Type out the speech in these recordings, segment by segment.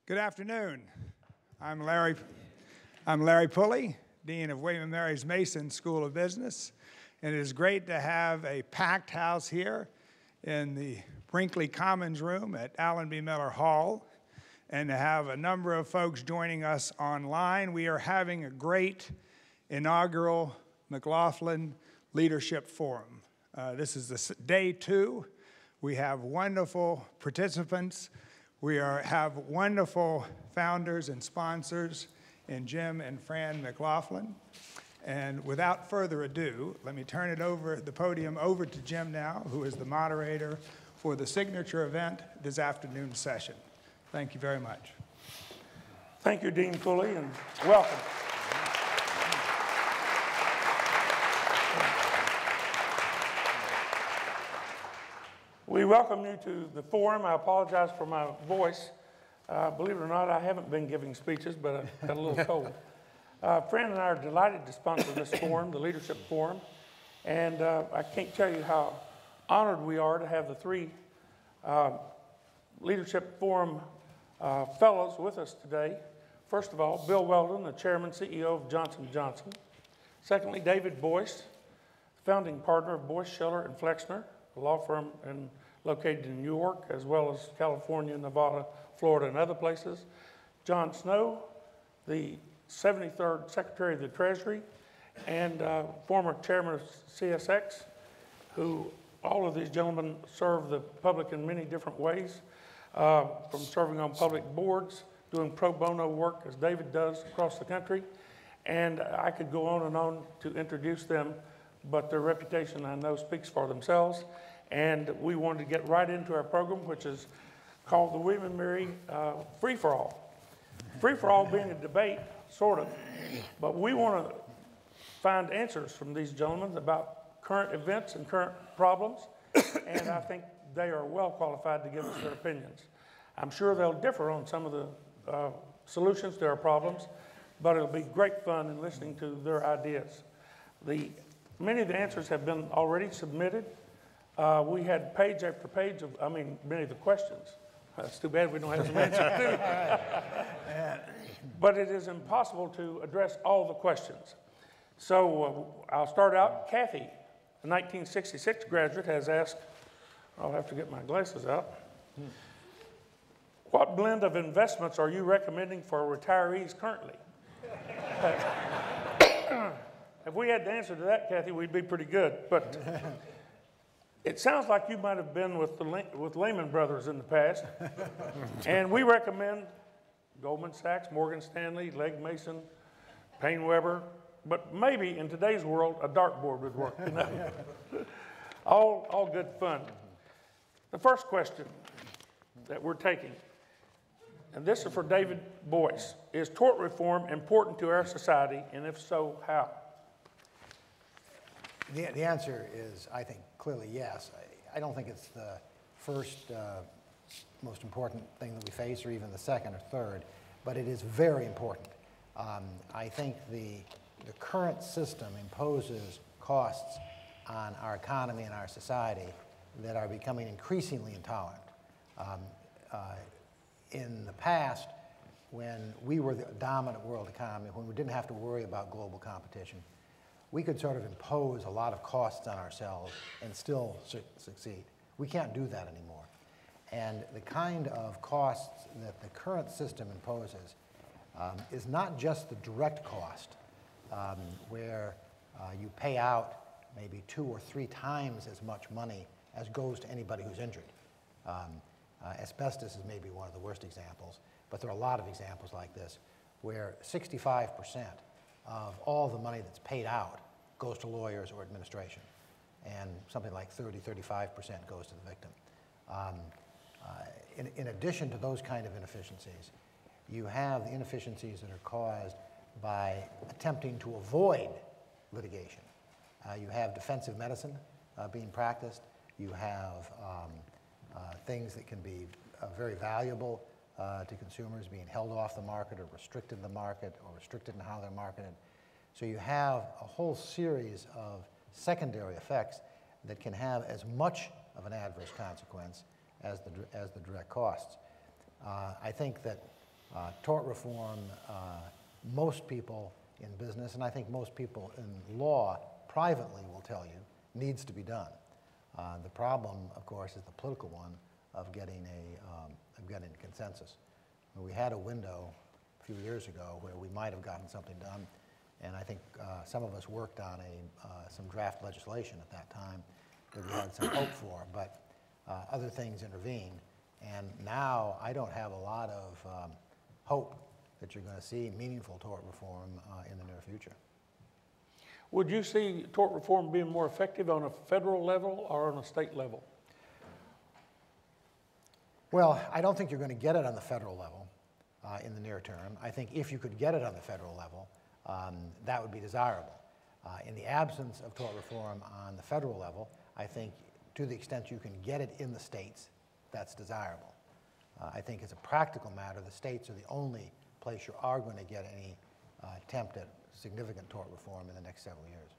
Good afternoon. I'm Larry Pulley, Dean of William & Mary's Mason School of Business, and it is great to have a packed house here in the Brinkley Commons room at Allen B. Miller Hall, and to have a number of folks joining us online. We are having a great inaugural McGlothlin Leadership Forum. This is day 2. We have wonderful participants. We have wonderful founders and sponsors in Jim and Fran McGlothlin. And without further ado, let me turn the podium over to Jim now, who is the moderator for the signature event this afternoon's session. Thank you very much. Thank you, Dean Pulley, and welcome. We welcome you to the forum. I apologize for my voice. Believe it or not, I haven't been giving speeches, but I got a little cold. Fran and I are delighted to sponsor this forum, the Leadership Forum, and I can't tell you how honored we are to have the 3 Leadership Forum fellows with us today. First of all, Bill Weldon, the Chairman, CEO of Johnson & Johnson. Secondly, David Boyce, founding partner of Boyce, Schiller & Flexner, a law firm located in New York, as well as California, Nevada, Florida, and other places. John Snow, the 73rd Secretary of the Treasury, and former chairman of CSX, who all of these gentlemen serve the public in many different ways, from serving on public boards, doing pro bono work, as David does, across the country. And I could go on and on to introduce them, but their reputation, I know, speaks for themselves. And we wanted to get right into our program, which is called the William & Mary Free-for-All. Free-for-all being a debate, sort of, but we want to find answers from these gentlemen about current events and current problems, and I think they are well qualified to give us their opinions. I'm sure they'll differ on some of the solutions to our problems, but it'll be great fun in listening to their ideas. Many of the answers have been already submitted. We had page after page of, many of the questions. It's too bad we don't have some answers too. But it is impossible to address all the questions. So I'll start out. Kathy, a 1966 graduate, has asked, I'll have to get my glasses out. What blend of investments are you recommending for retirees currently? If we had the answer to that, Kathy, we'd be pretty good. But it sounds like you might have been with Lehman Brothers in the past. And we recommend Goldman Sachs, Morgan Stanley, Legg Mason, Payne Weber. But maybe in today's world, a dartboard would work. You know? all good fun. The first question that we're taking, and this is for David Boyce, is tort reform important to our society, and if so, how? The answer is, I think, clearly yes. I don't think it's the first most important thing that we face, or even the second or third, but it is very important. I think the current system imposes costs on our economy and our society that are becoming increasingly intolerant. In the past, when we were the dominant world economy, when we didn't have to worry about global competition, we could sort of impose a lot of costs on ourselves and still succeed. We can't do that anymore. And the kind of costs that the current system imposes is not just the direct cost, where you pay out maybe 2 or 3 times as much money as goes to anybody who's injured. Asbestos is maybe one of the worst examples, but there are a lot of examples like this, where 65% of all the money that's paid out goes to lawyers or administration, and something like 30–35% goes to the victim. In addition to those kind of inefficiencies, you have the inefficiencies that are caused by attempting to avoid litigation. You have defensive medicine being practiced. You have things that can be very valuable to consumers being held off the market or restricted in the market or restricted in how they're marketed. So you have a whole series of secondary effects that can have as much of an adverse consequence as the direct costs. I think that Tort reform, most people in business, and I think most people in law privately will tell you, needs to be done. The problem, of course, is the political one of getting a consensus. We had a window a few years ago where we might have gotten something done, and I think some of us worked on some draft legislation at that time that we had some hope for, but other things intervened, and now I don't have a lot of hope that you're going to see meaningful tort reform in the near future. Would you see tort reform being more effective on a federal level or on a state level? Well, I don't think you're going to get it on the federal level in the near term. I think if you could get it on the federal level, that would be desirable. In the absence of tort reform on the federal level, I think to the extent you can get it in the states, that's desirable. I think as a practical matter, the states are the only place you are going to get any attempt at significant tort reform in the next several years.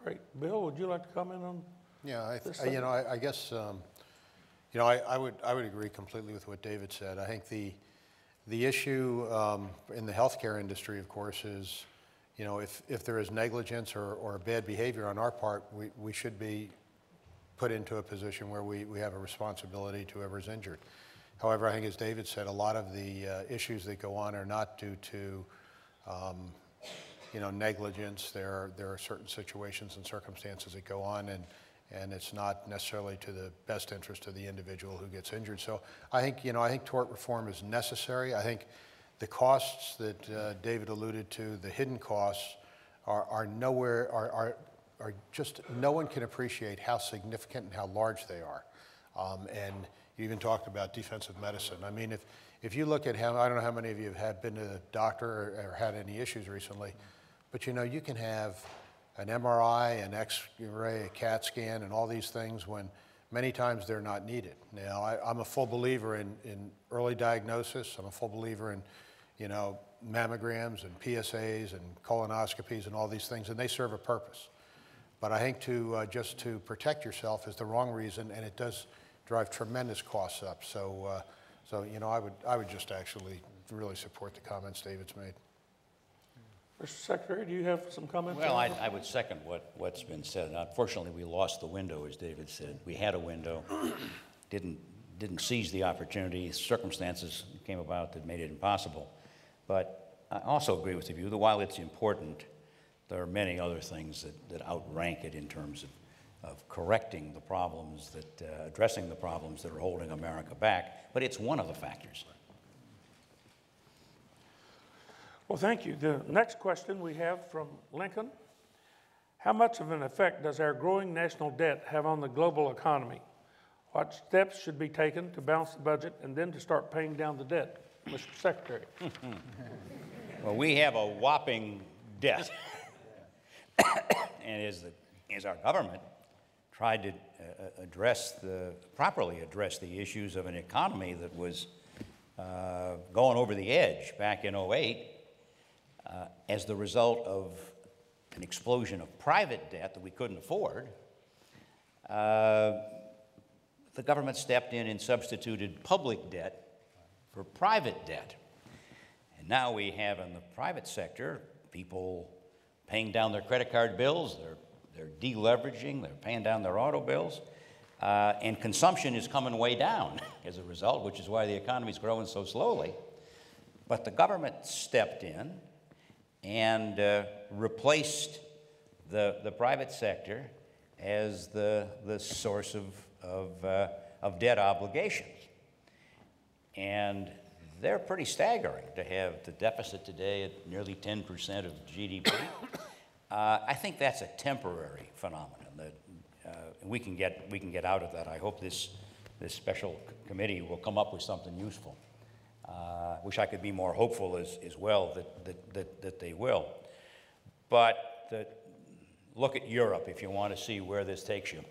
Great. Bill, would you like to comment on Yeah, this? I guess, I would agree completely with what David said. I think the issue in the healthcare industry, of course, is, if there is negligence or bad behavior on our part, we should be put into a position where we have a responsibility to whoever's injured. However, I think as David said, a lot of the issues that go on are not due to negligence. There are certain situations and circumstances that go on, and it's not necessarily to the best interest of the individual who gets injured. So I think tort reform is necessary. I think the costs that David alluded to, the hidden costs, are just, no one can appreciate how significant and how large they are. And you even talked about defensive medicine. I mean, if you look at how, I don't know how many of you have been to the doctor or had any issues recently, but you can have an MRI, an X-ray, a CAT scan, and all these things when many times they're not needed. Now, I'm a full believer in early diagnosis. I'm a full believer in, mammograms and PSAs and colonoscopies and all these things, and they serve a purpose. But I think just to protect yourself is the wrong reason, and it does drive tremendous costs up. So, I would just actually really support the comments David's made. Mr. Secretary, do you have some comments? Well, I would second what's been said. Unfortunately, we lost the window, as David said. We had a window, didn't seize the opportunity. Circumstances came about that made it impossible. But I also agree with the view that while it's important, there are many other things that outrank it in terms of correcting the problems, addressing the problems that are holding America back. But it's one of the factors. Well, thank you. The next question we have from Lincoln. How much of an effect does our growing national debt have on the global economy? What steps should be taken to balance the budget and then to start paying down the debt? Mr. Secretary. Well, we have a whopping debt. And as our government tried to properly address the issues of an economy that was going over the edge back in '08, as the result of an explosion of private debt that we couldn't afford, the government stepped in and substituted public debt for private debt. And now we have in the private sector people paying down their credit card bills, they're deleveraging, they're paying down their auto bills, and consumption is coming way down as a result, which is why the economy is growing so slowly. But the government stepped in and replaced the private sector as the source of debt obligations. And they're pretty staggering to have the deficit today at nearly 10% of GDP. I think that's a temporary phenomenon that we can get out of that. I hope this special committee will come up with something useful. Wish I could be more hopeful as well that they will. But look at Europe if you want to see where this takes you.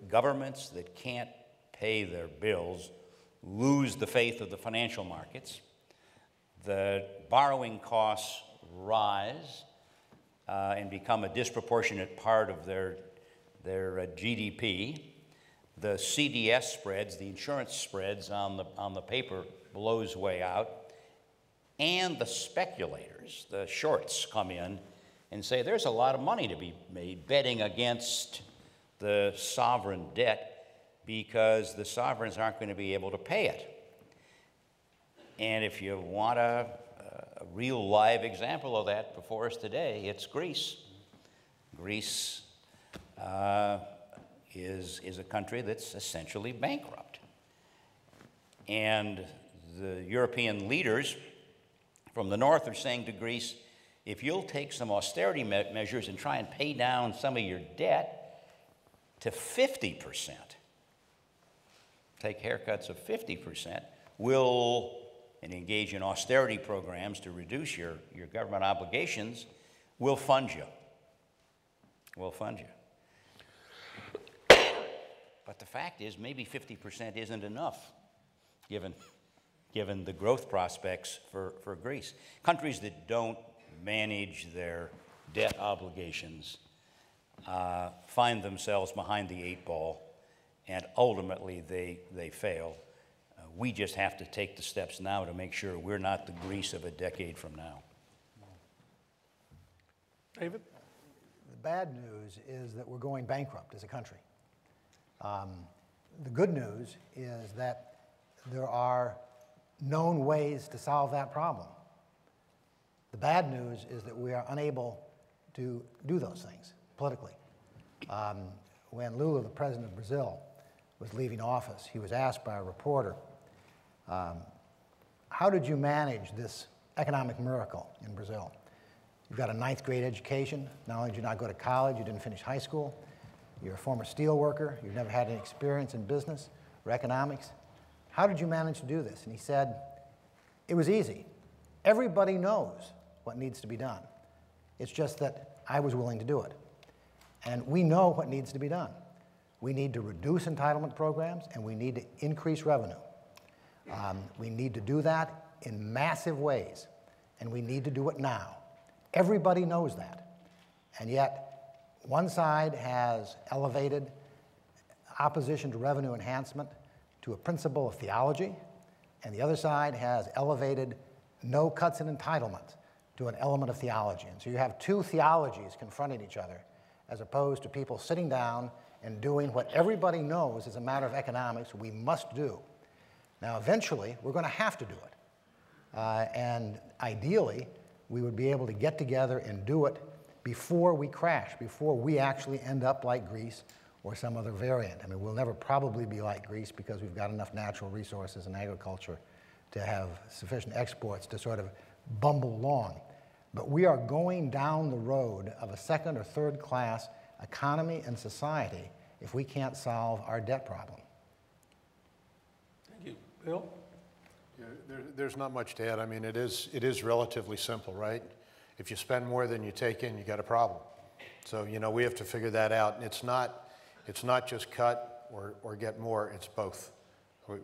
Governments that can't pay their bills lose the faith of the financial markets. The borrowing costs rise and become a disproportionate part of their GDP. the CDS spreads, the insurance spreads on the paper blows way out, and the speculators, the shorts, come in and say there's a lot of money to be made betting against the sovereign debt because the sovereigns aren't going to be able to pay it. And if you want a real live example of that before us today, it's Greece. Greece is a country that's essentially bankrupt. And the European leaders from the north are saying to Greece, if you'll take some austerity measures and try and pay down some of your debt to 50%, take haircuts of 50%, and engage in austerity programs to reduce your government obligations, we'll fund you. We'll fund you. But the fact is, maybe 50% isn't enough, given the growth prospects for Greece. Countries that don't manage their debt obligations find themselves behind the 8 ball, and ultimately they fail. We just have to take the steps now to make sure we're not the Greece of a decade from now. David? The bad news is that we're going bankrupt as a country. The good news is that there are known ways to solve that problem. The bad news is that we are unable to do those things politically. When Lula, the president of Brazil, was leaving office, he was asked by a reporter, how did you manage this economic miracle in Brazil? You've got a 9th grade education. Not only did you not go to college, you didn't finish high school. You're a former steel worker. You've never had any experience in business or economics. How did you manage to do this? And he said, it was easy. Everybody knows what needs to be done. It's just that I was willing to do it. And we know what needs to be done. We need to reduce entitlement programs, and we need to increase revenue. We need to do that in massive ways, and we need to do it now. Everybody knows that. And yet, one side has elevated opposition to revenue enhancement to a principle of theology, and the other side has elevated no cuts in entitlement to an element of theology. And so you have two theologies confronting each other, as opposed to people sitting down and doing what everybody knows as a matter of economics we must do. Now, eventually, we're going to have to do it. And ideally, we would be able to get together and do it before we crash, before we actually end up like Greece or some other variant. I mean, we'll never probably be like Greece because we've got enough natural resources and agriculture to have sufficient exports to sort of bumble along. But we are going down the road of a second or third class economy and society if we can't solve our debt problem. Thank you. Bill? Yeah, there's not much to add. I mean, it is relatively simple, right? If you spend more than you take in, you got a problem. So, you know, we have to figure that out. And it's not just cut or get more, it's both.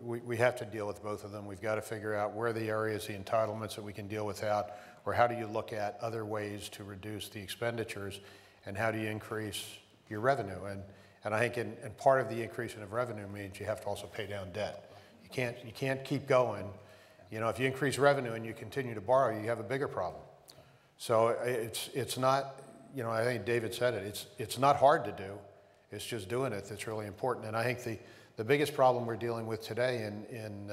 We have to deal with both of them. We've got to figure out where are the areas, the entitlements that we can deal without, or how do you look at other ways to reduce the expenditures, and how do you increase your revenue? And I think and part of the increase in revenue means you have to also pay down debt. You can't keep going. You know, if you increase revenue and you continue to borrow, you have a bigger problem. So it's not, you know, I think David said it, it's not hard to do. It's just doing it that's really important. And I think the biggest problem we're dealing with today in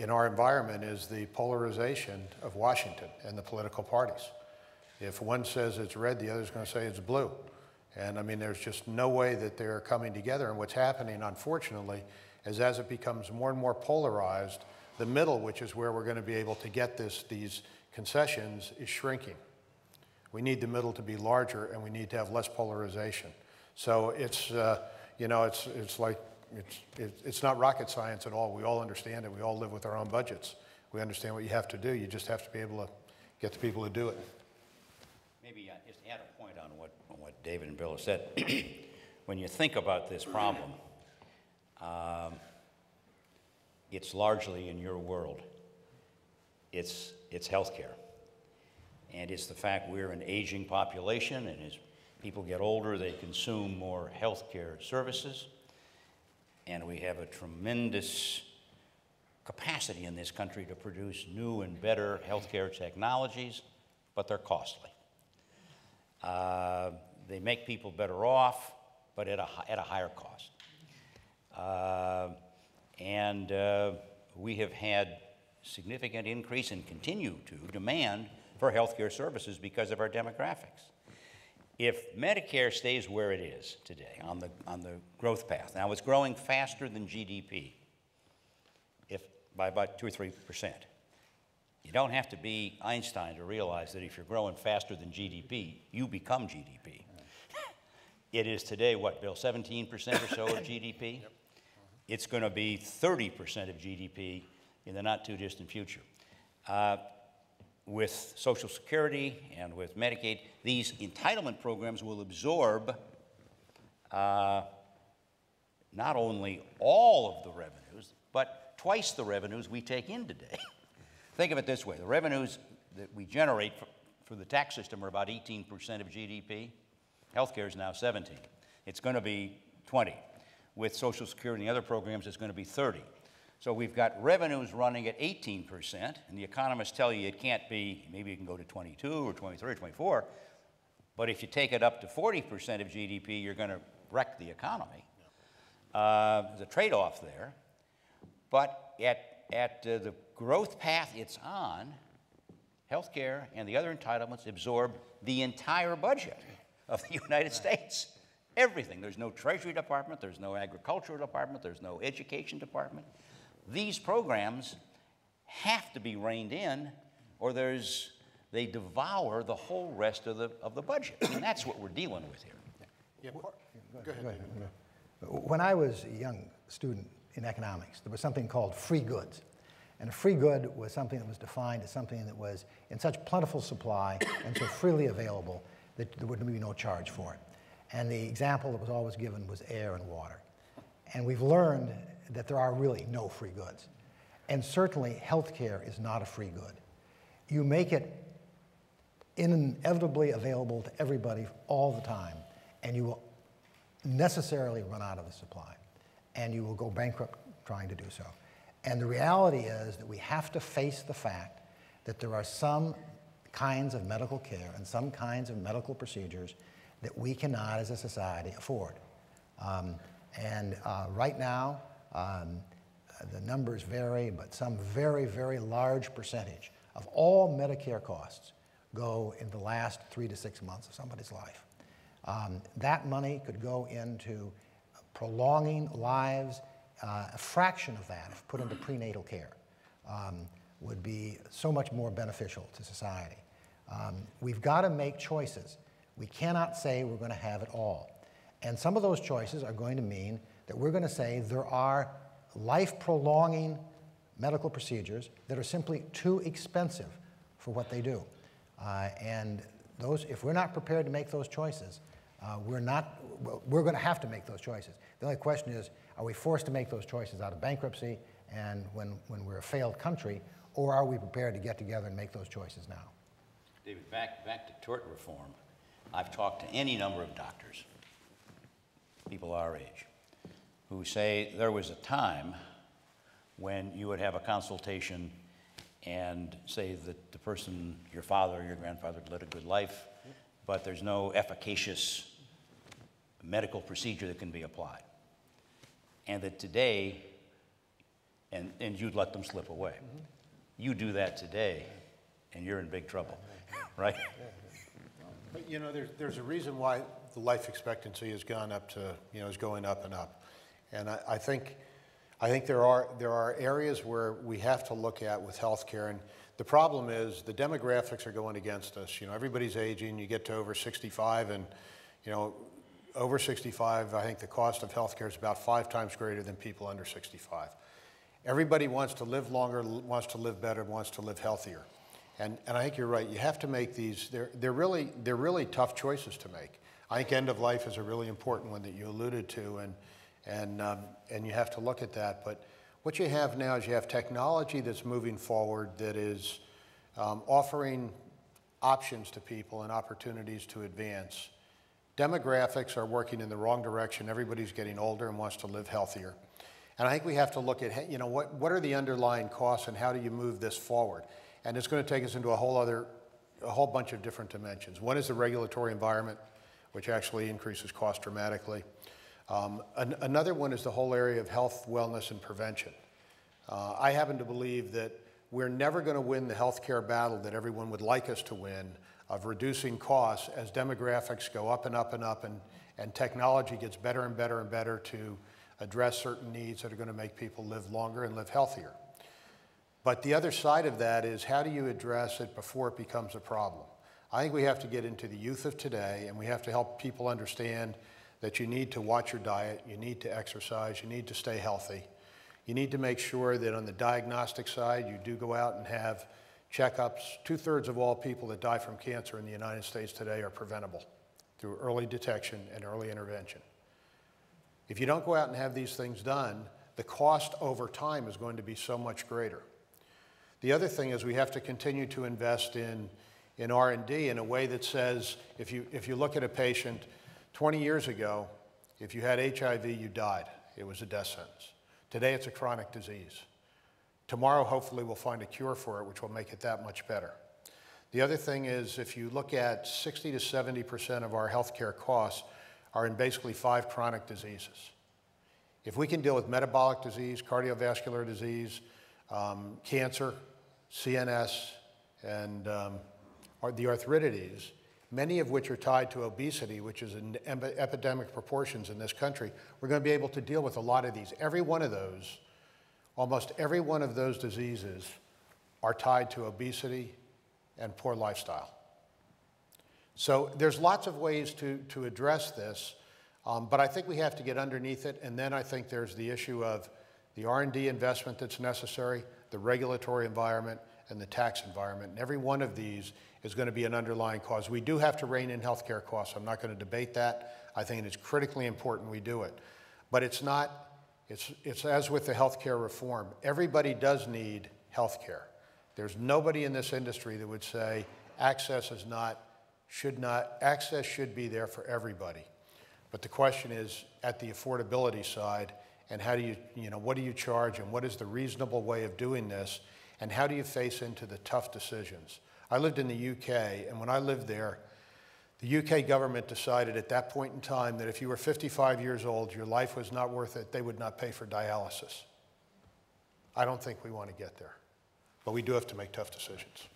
our environment is the polarization of Washington and the political parties. If one says it's red, the other's going to say it's blue. And I mean, there's just no way that they're coming together. And what's happening, unfortunately, is as it becomes more and more polarized, the middle, which is where we're going to be able to get these concessions, is shrinking. We need the middle to be larger, and we need to have less polarization. So it's, you know, it's not rocket science at all. We all understand it. We all live with our own budgets. We understand what you have to do. You just have to be able to get the people to do it. Maybe just add a point on what David and Bill have said. When you think about this problem, it's largely in your world. It's healthcare. And it's the fact we're an aging population, and as People get older, they consume more healthcare services, and we have a tremendous capacity in this country to produce new and better healthcare technologies, but they're costly. They make people better off, but at a higher cost. We have had significant increase and continue to demand for healthcare services because of our demographics. If Medicare stays where it is today on the growth path, now it's growing faster than GDP, by about 2 or 3%. You don't have to be Einstein to realize that if you're growing faster than GDP, you become GDP. It is today, what, Bill, 17% or so of GDP? Yep. It's going to be 30% of GDP in the not too distant future. With Social Security and with Medicaid, these entitlement programs will absorb not only all of the revenues, but twice the revenues we take in today. Think of it this way. The revenues that we generate for the tax system are about 18% of GDP. Healthcare is now 17. It's going to be 20. With Social Security and the other programs, it's going to be 30. So we've got revenues running at 18%, and the economists tell you it can't be, maybe it can go to 22 or 23 or 24, but if you take it up to 40% of GDP, you're going to wreck the economy. There's a trade-off there, but at the growth path it's on, healthcare and the other entitlements absorb the entire budget of the United States. Everything. There's no Treasury Department, there's no Agricultural Department, there's no Education Department. These programs have to be reined in, or they devour the whole rest of the budget. And that's what we're dealing with here. Yeah, go ahead. When I was a young student in economics, there was something called free goods. And a free good was something that was defined as something that was in such plentiful supply and so freely available that there would be no charge for it. And the example that was always given was air and water. And we've learned that there are really no free goods. And certainly healthcare is not a free good. You make it inevitably available to everybody all the time, and you will necessarily run out of the supply, and you will go bankrupt trying to do so. And the reality is that we have to face the fact that there are some kinds of medical care and some kinds of medical procedures that we cannot as a society afford. Right now, the numbers vary, but some very, very large percentage of all Medicare costs go in the last 3 to 6 months of somebody's life. That money could go into prolonging lives. A fraction of that, if put into prenatal care, would be so much more beneficial to society. We've got to make choices. We cannot say we're going to have it all. And some of those choices are going to mean that we're going to say there are life-prolonging medical procedures that are simply too expensive for what they do. And those, if we're not prepared to make those choices, we're going to have to make those choices. The only question is, are we forced to make those choices out of bankruptcy and when we're a failed country, or are we prepared to get together and make those choices now? David, back to tort reform. I've talked to any number of doctors, people our age, who say there was a time when you would have a consultation and say that the person, your father or your grandfather, led a good life, but there's no efficacious medical procedure that can be applied. And that today, and you'd let them slip away. Mm-hmm. You do that today, and you're in big trouble, right? But you know, there's a reason why the life expectancy has gone up to, is going up and up. And I think there are areas where we have to look at with healthcare, and the problem is the demographics are going against us. Everybody's aging. You get to over 65, and over 65, I think the cost of healthcare is about 5 times greater than people under 65. Everybody wants to live longer, wants to live better, wants to live healthier. And I think you're right. You have to make these. They're really tough choices to make. I think end of life is a really important one that you alluded to, and you have to look at that. But what you have now is you have technology that's moving forward that is offering options to people and opportunities to advance. demographics are working in the wrong direction. Everybody's getting older and wants to live healthier. And I think we have to look at, you know, what are the underlying costs and how do you move this forward? And it's going to take us into a whole bunch of different dimensions. One is the regulatory environment, which actually increases cost dramatically. Another one is the whole area of health, wellness, and prevention. I happen to believe that we're never going to win the healthcare battle that everyone would like us to win of reducing costs as demographics go up and up and up, and technology gets better and better and better to address certain needs that are going to make people live longer and live healthier. But the other side of that is, how do you address it before it becomes a problem? I think we have to get into the youth of today, and we have to help people understand that you need to watch your diet, you need to exercise, you need to stay healthy. You need to make sure that on the diagnostic side, you do go out and have checkups. 2/3 of all people that die from cancer in the United States today are preventable through early detection and early intervention. If you don't go out and have these things done, the cost over time is going to be so much greater. The other thing is we have to continue to invest in R&D in a way that says, if you look at a patient 20 years ago, if you had HIV, you died. It was a death sentence. Today, it's a chronic disease. Tomorrow, hopefully, we'll find a cure for it, which will make it that much better. The other thing is, if you look at 60 to 70% of our healthcare costs are in basically 5 chronic diseases. If we can deal with metabolic disease, cardiovascular disease, cancer, CNS, and the arthritides, many of which are tied to obesity, which is in epidemic proportions in this country, we're going to be able to deal with a lot of these. Every one of those, almost every one of those diseases are tied to obesity and poor lifestyle. So there's lots of ways to address this, but I think we have to get underneath it, and then I think there's the issue of the R&D investment that's necessary, the regulatory environment, and the tax environment. And every one of these is going to be an underlying cause. We do have to rein in healthcare costs. I'm not going to debate that. I think it's critically important we do it. But it's as with the healthcare reform. Everybody does need healthcare. There's nobody in this industry that would say access should be there for everybody. But the question is at the affordability side, and how do what do you charge, and what is the reasonable way of doing this, and how do you face into the tough decisions? I lived in the UK, and when I lived there, the UK government decided at that point in time that if you were 55 years old, your life was not worth it, they would not pay for dialysis. I don't think we want to get there, but we do have to make tough decisions.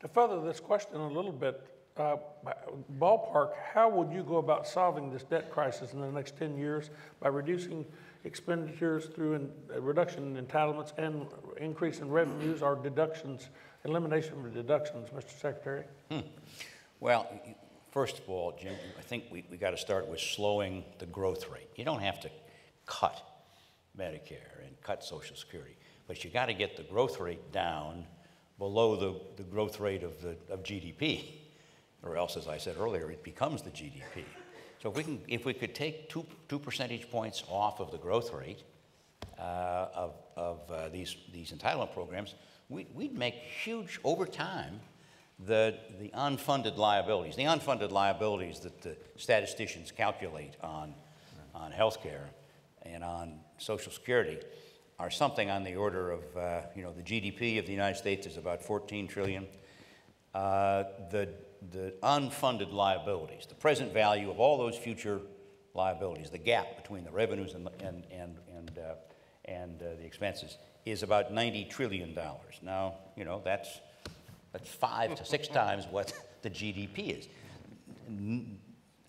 To further this question a little bit, ballpark, how would you go about solving this debt crisis in the next 10 years by reducing expenditures through a reduction in entitlements and increase in revenues or deductions, elimination of deductions, Mr. Secretary? Well, first of all, Jim, I think we got to start with slowing the growth rate. You don't have to cut Medicare and cut Social Security, but you got to get the growth rate down below the growth rate of GDP, or else, as I said earlier, it becomes the GDP. So if we could take two percentage points off of the growth rate of these entitlement programs, we'd make huge, over time, the unfunded liabilities. The unfunded liabilities that the statisticians calculate on healthcare and on Social Security are something on the order of, the GDP of the United States is about 14 trillion. The unfunded liabilities, the present value of all those future liabilities, the gap between the revenues and the expenses is about $90 trillion. Now, that's 5 to 6 times what the GDP is.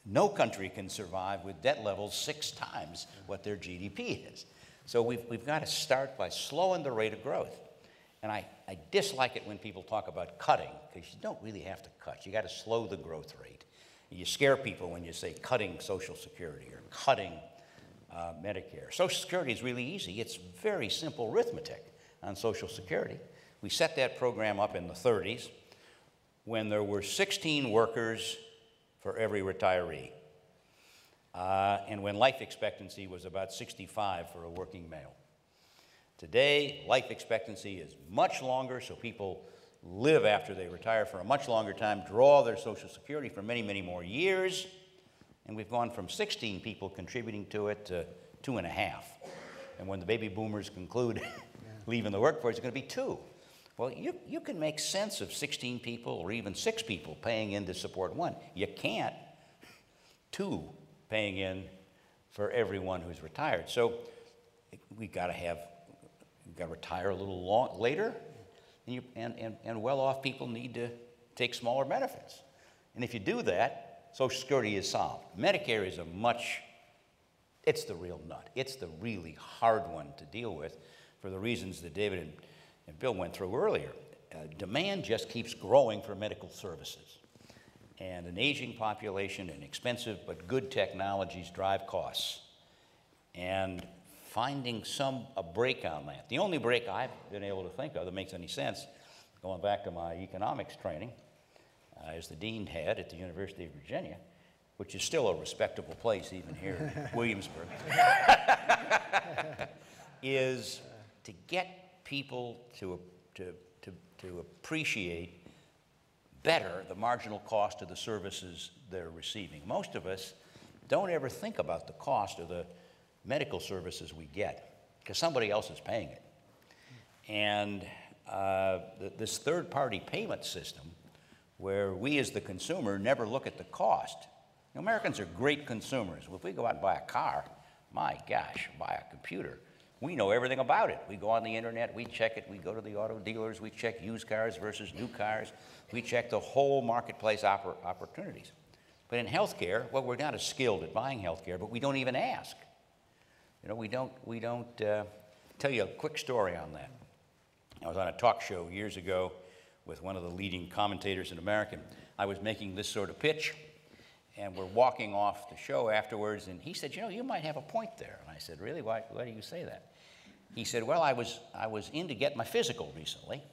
No country can survive with debt levels 6 times what their GDP is. So we've got to start by slowing the rate of growth. And I dislike it when people talk about cutting, because you don't really have to cut. You got to slow the growth rate. You scare people when you say cutting Social Security or cutting Medicare. Social Security is really easy. It's very simple arithmetic on Social Security. We set that program up in the 30s when there were 16 workers for every retiree, and when life expectancy was about 65 for a working male. Today, life expectancy is much longer, so people live after they retire for a much longer time, draw their Social Security for many, many more years. And we've gone from 16 people contributing to it to 2.5. And when the baby boomers conclude leaving the workforce, it's going to be 2. Well, you can make sense of 16 people or even 6 people paying in to support one. You can't 2 paying in for everyone who's retired. So we've got to retire a little later, and well-off people need to take smaller benefits. And if you do that, Social Security is solved. Medicare is it's the real nut. It's the really hard one to deal with for the reasons that David and Bill went through earlier. Demand just keeps growing for medical services. And an aging population and expensive but good technologies drive costs. And finding a break on that. The only break I've been able to think of that makes any sense, going back to my economics training, as the dean had at the University of Virginia, which is still a respectable place even here in Williamsburg, is to get people to appreciate better the marginal cost of the services they're receiving. Most of us don't ever think about the cost of the medical services we get because somebody else is paying it. And this third-party payment system where we as the consumer never look at the cost. Americans are great consumers. If we go out and buy a car, my gosh, buy a computer, we know everything about it. We go on the internet, we check it, we go to the auto dealers, we check used cars versus new cars, we check the whole marketplace opportunities. But in healthcare, well, we're not as skilled at buying healthcare, but we don't even ask. We don't tell you a quick story on that. I was on a talk show years ago with one of the leading commentators in America. I was making this sort of pitch, and we're walking off the show afterwards, and he said, you might have a point there. And I said, really? Why do you say that? He said, well, I was in to get my physical recently,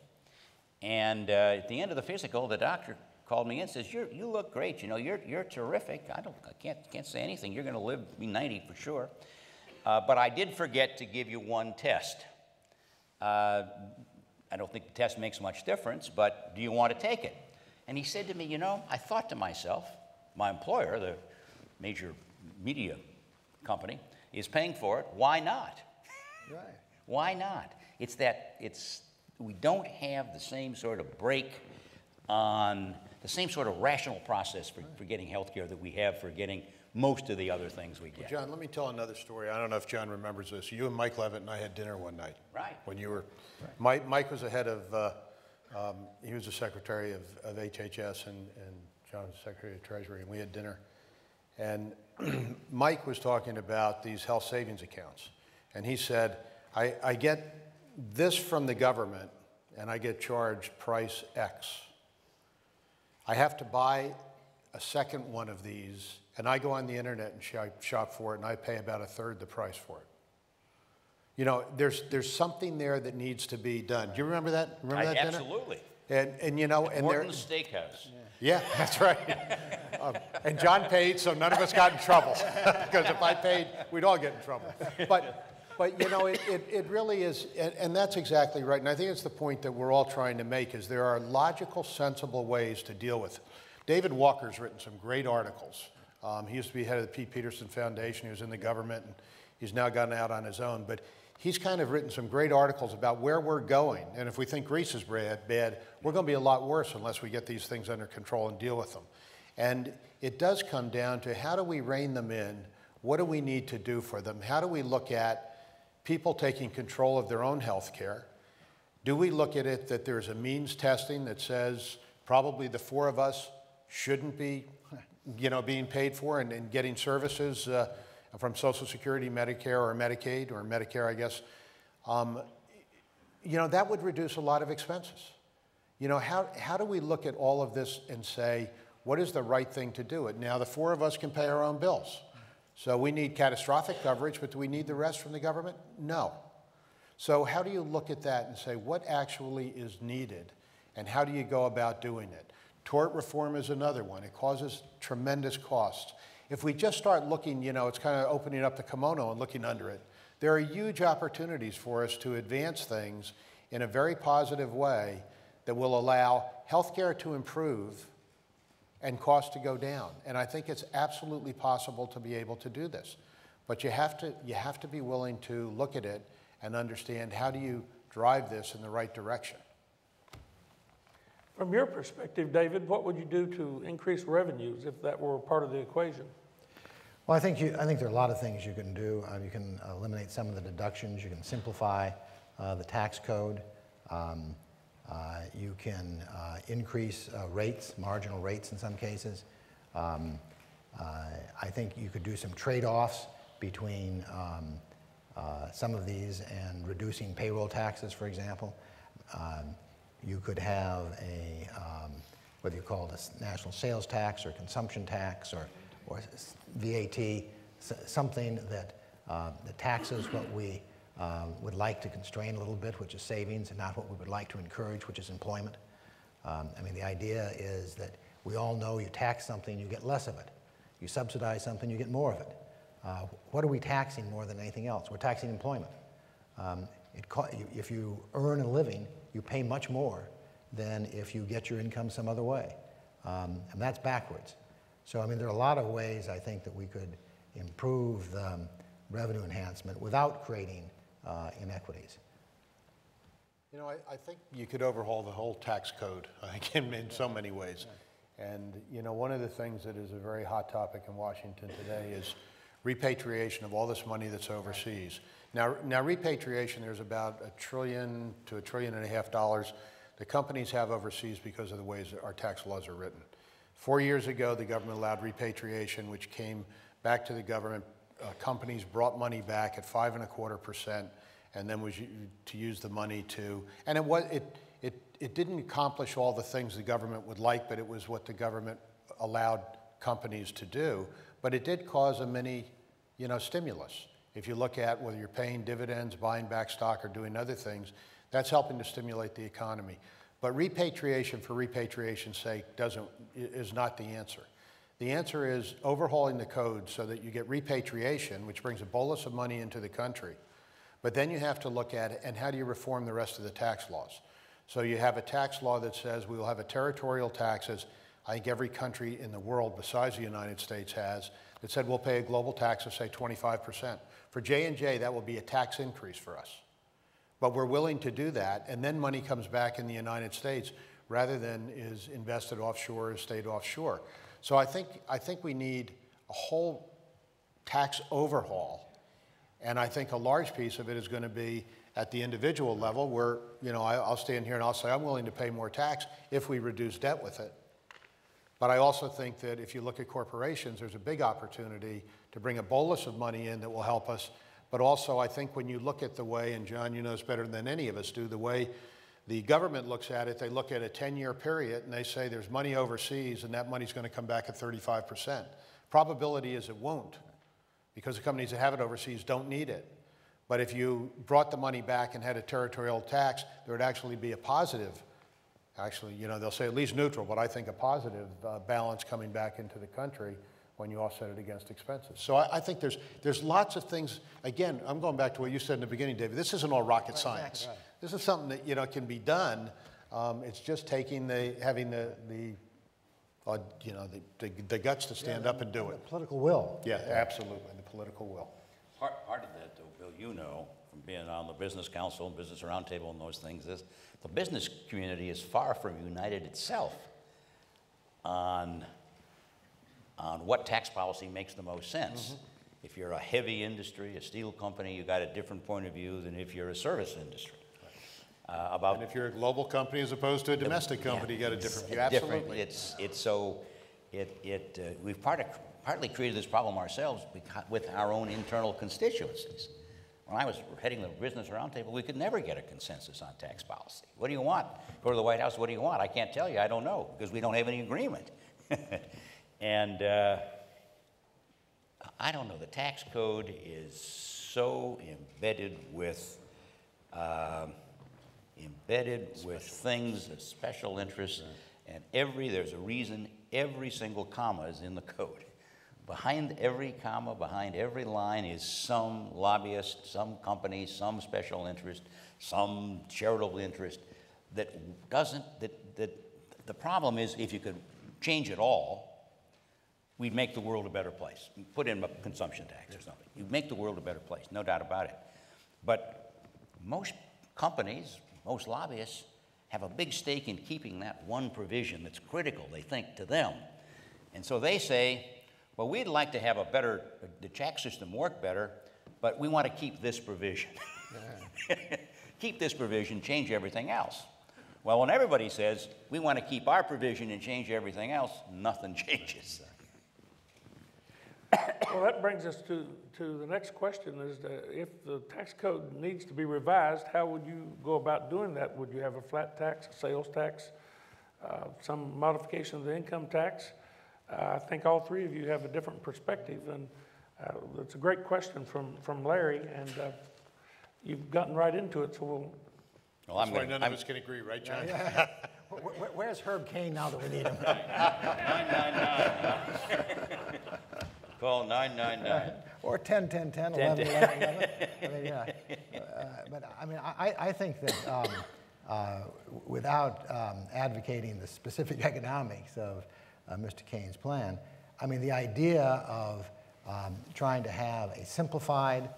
and at the end of the physical, the doctor called me in and says, you look great. You're terrific. I can't say anything. You're going to be 90 for sure. But I did forget to give you one test. I don't think the test makes much difference, but do you want to take it? And he said to me, I thought to myself, my employer, the major media company, is paying for it. Why not? Right. Why not? We don't have the same sort of break on the same sort of rational process for getting health care that we have for getting most of the other things we get. John, let me tell another story. I don't know if John remembers this. You and Mike Levitt and I had dinner one night. Right. When you were, Mike was the head of, he was the secretary of HHS, and John was the secretary of Treasury, and we had dinner. And Mike was talking about these health savings accounts. And he said, I get this from the government, and I get charged price X. I have to buy a second one of these, and I go on the internet and shop for it, and I pay about 1/3 the price for it. There's something there that needs to be done. Do you remember that? Remember that dinner? Absolutely. And Morton's Steakhouse. Yeah, that's right. And John paid, so none of us got in trouble. Because if I paid, we'd all get in trouble. But it really is, and that's exactly right. And I think it's the point that we're all trying to make, is there are logical, sensible ways to deal with it. David Walker's written some great articles. He used to be head of the P. Peterson Foundation. He was in the government, and he's now gotten out on his own. But he's kind of written some great articles about where we're going. And if we think Greece is bad, we're going to be a lot worse unless we get these things under control and deal with them. And it does come down to, how do we rein them in? What do we need to do for them? How do we look at people taking control of their own health care? Do we look at it that there's a means testing that says probably the 4 of us shouldn't be being paid for and getting services from Social Security, Medicare, or Medicaid, or Medicare, I guess, that would reduce a lot of expenses. How do we look at all of this and say, what is the right thing to do? Now, the 4 of us can pay our own bills. So we need catastrophic coverage, but do we need the rest from the government? No. So how do you look at that and say, what actually is needed, and how do you go about doing it? Tort reform is another one. It causes tremendous costs. If we just start looking, it's kind of opening up the kimono and looking under it. There are huge opportunities for us to advance things in a very positive way that will allow healthcare to improve and costs to go down. And I think it's absolutely possible to be able to do this. But you have to be willing to look at it and understand, how do you drive this in the right direction? From your perspective, David, what would you do to increase revenues if that were part of the equation? Well, I think there are a lot of things you can do. You can eliminate some of the deductions. You can simplify the tax code. You can increase rates, marginal rates in some cases. I think you could do some trade-offs between some of these and reducing payroll taxes, for example. You could have a, whether you call it a national sales tax or consumption tax or VAT, something that taxes what we would like to constrain a little bit, which is savings, and not what we would like to encourage, which is employment. I mean, the idea is that we all know you tax something, you get less of it. You subsidize something, you get more of it. What are we taxing more than anything else? We're taxing employment. If you earn a living, you pay much more than if you get your income some other way. And that's backwards. So, I mean, there are a lot of ways, I think, that we could improve the revenue enhancement without creating inequities. You know, I think you could overhaul the whole tax code, again, in so many ways. And, you know, one of the things that is a very hot topic in Washington today is repatriation of all this money that's overseas. Now repatriation, there's about $1 trillion to $1.5 trillion the companies have overseas because of the ways that our tax laws are written. 4 years ago, the government allowed repatriation, which came back to the government. Companies brought money back at 5.25%, and then was to use the money to, and it didn't accomplish all the things the government would like, but it was what the government allowed companies to do. But it did cause a mini, you know, stimulus. If you look at whether you're paying dividends, buying back stock, or doing other things, that's helping to stimulate the economy. But repatriation for repatriation's sake is not the answer. The answer is overhauling the code so that you get repatriation, which brings a bolus of money into the country. But then you have to look at it, and how do you reform the rest of the tax laws? So you have a tax law that says we will have a territorial tax, as I think every country in the world besides the United States has, that said we'll pay a global tax of, say, 25%. For J&J, that will be a tax increase for us. But we're willing to do that, and then money comes back in the United States rather than is invested offshore or stayed offshore. So I think we need a whole tax overhaul, and I think a large piece of it is going to be at the individual level where, you know, I'll stand here and I'll say I'm willing to pay more tax if we reduce debt with it. But I also think that if you look at corporations, there's a big opportunity to bring a bolus of money in that will help us. But also, I think when you look at the way, and John, you know this better than any of us do, the way the government looks at it, they look at a 10-year period and they say there's money overseas and that money's going to come back at 35%. Probability is it won't, because the companies that have it overseas don't need it. But if you brought the money back and had a territorial tax, there would actually be a positive, actually, you know, they'll say at least neutral, but I think a positive balance coming back into the country when you offset it against expenses. So I think there's lots of things. Again, I'm going back to what you said in the beginning, David. This isn't all rocket science. Right. This is something that, you know, can be done. It's just taking having the guts to stand up and do it. The political will. Yeah, absolutely, the political will. Part of that, though, Bill, you know, from being on the Business Council and Business Roundtable and those things, is the business community is far from united itself on what tax policy makes the most sense. Mm-hmm. If you're a heavy industry, a steel company, you got a different point of view than if you're a service industry. And if you're a global company as opposed to a domestic company, you got a different view. Absolutely. We've partly created this problem ourselves with our own internal constituencies. When I was heading the Business Roundtable, we could never get a consensus on tax policy. What do you want? Go to the White House, what do you want? I can't tell you, I don't know, because we don't have any agreement. And I don't know, the tax code is so embedded with things of special interest, and there's a reason every single comma is in the code. Behind every comma, behind every line is some lobbyist, some company, some special interest, some charitable interest that doesn't, that the problem is if you could change it all, we'd make the world a better place. Put in a consumption tax or something. You'd make the world a better place, no doubt about it. But most companies, most lobbyists have a big stake in keeping that one provision that's critical, they think, to them. And so they say, well, we'd like to have the tax system work better, but we want to keep this provision. Keep this provision, change everything else. Well, when everybody says, we want to keep our provision and change everything else, nothing changes. Well, that brings us to the next question is that if the tax code needs to be revised, how would you go about doing that? Would you have a flat tax, a sales tax, some modification of the income tax? I think all three of you have a different perspective, and it's a great question from Larry, and you've gotten right into it, so Well, that's why none of us can agree, right, John? Yeah. Where's Herb Cain now that we need him? 999. Call 999. Or 10, 10, 10, 11, 11, 11. I mean, yeah. But I mean, I think that without advocating the specific economics of Mr. Cain's plan, I mean, the idea of trying to have a simplified,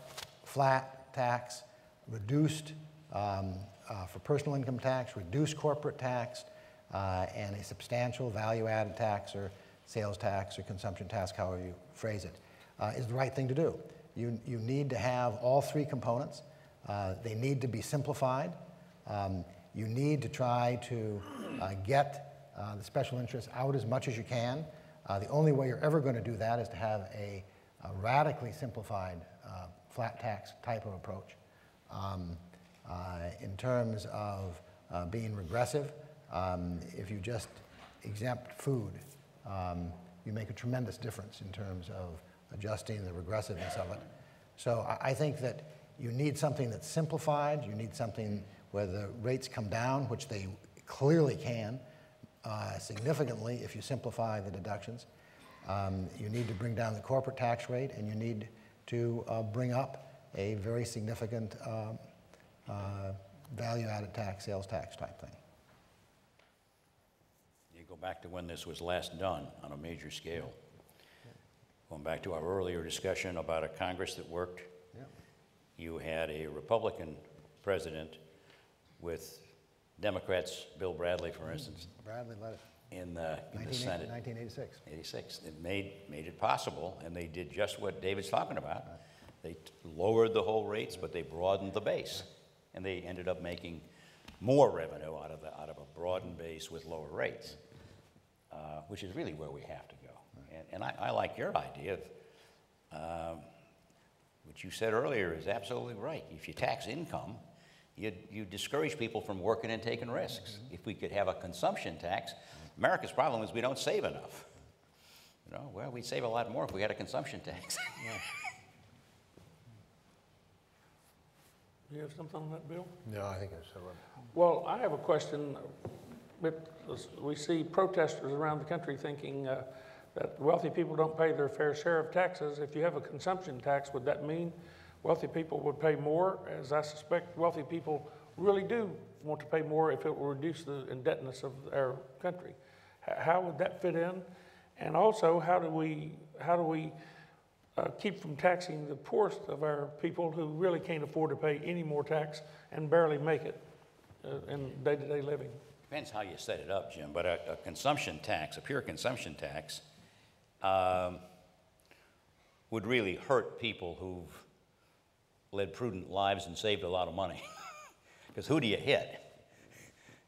flat tax, reduced for personal income tax, reduced corporate tax, and a substantial value-added tax or sales tax or consumption tax, however you phrase it, is the right thing to do. You need to have all three components. They need to be simplified. You need to try to get the special interests out as much as you can. The only way you're ever going to do that is to have a radically simplified flat tax type of approach. In terms of being regressive, if you just exempt food, you make a tremendous difference in terms of adjusting the regressiveness of it. So I think that you need something that's simplified. You need something where the rates come down, which they clearly can significantly if you simplify the deductions. You need to bring down the corporate tax rate, and you need to bring up a very significant value-added tax, sales tax type thing. You go back to when this was last done on a major scale. Going back to our earlier discussion about a Congress that worked, you had a Republican president with Democrats, Bill Bradley, for instance. Bradley led it. In the Senate. 1986. 86. It made it possible, and they did just what David's talking about. They lowered the whole rates, but they broadened the base. And they ended up making more revenue out of a broadened base with lower rates, which is really where we have to go. And I like your idea of, what you said earlier is absolutely right. If you tax income, you discourage people from working and taking risks. If we could have a consumption tax, America's problem is we don't save enough. You know, well, we'd save a lot more if we had a consumption tax. you have something on that, Bill? No, I think it's so. Well, I have a question. We see protesters around the country thinking that wealthy people don't pay their fair share of taxes. If you have a consumption tax, would that mean wealthy people would pay more? As I suspect wealthy people really do want to pay more if it will reduce the indebtedness of our country. How would that fit in? And also, how do we keep from taxing the poorest of our people who really can't afford to pay any more tax and barely make it in day-to-day living? Depends how you set it up, Jim, but a consumption tax, a pure consumption tax, would really hurt people who've led prudent lives and saved a lot of money. Because who do you hit?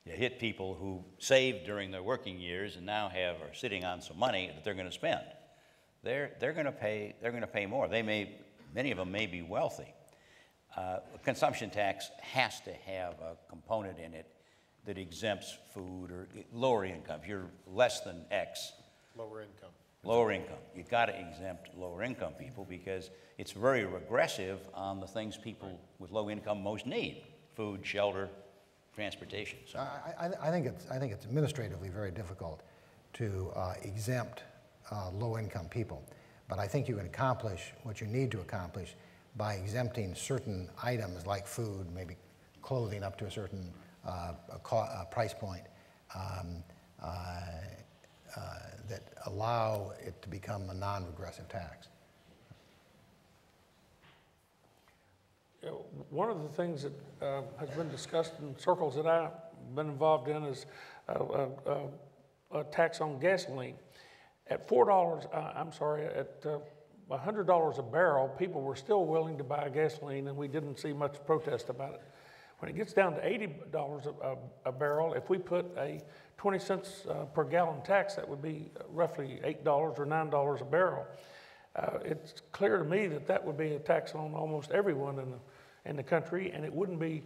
You hit people who saved during their working years and now are sitting on some money that they're going to spend. They're going to pay more. Many of them may be wealthy. A consumption tax has to have a component in it that exempts food or lower income. If you're less than X. Lower income. Lower income. You've got to exempt lower income people because it's very regressive on the things people with low income most need: food, shelter, transportation. So I think it's administratively very difficult to exempt low income people, but I think you can accomplish what you need to accomplish by exempting certain items like food, maybe clothing up to a certain price point that allow it to become a non-regressive tax. One of the things that has been discussed in circles that I've been involved in is a tax on gasoline. At $4, at $100 a barrel, people were still willing to buy gasoline, and we didn't see much protest about it. When it gets down to $80 a barrel, if we put a 20 cents per gallon tax, that would be roughly $8 or $9 a barrel. It's clear to me that that would be a tax on almost everyone in the country, and it wouldn't be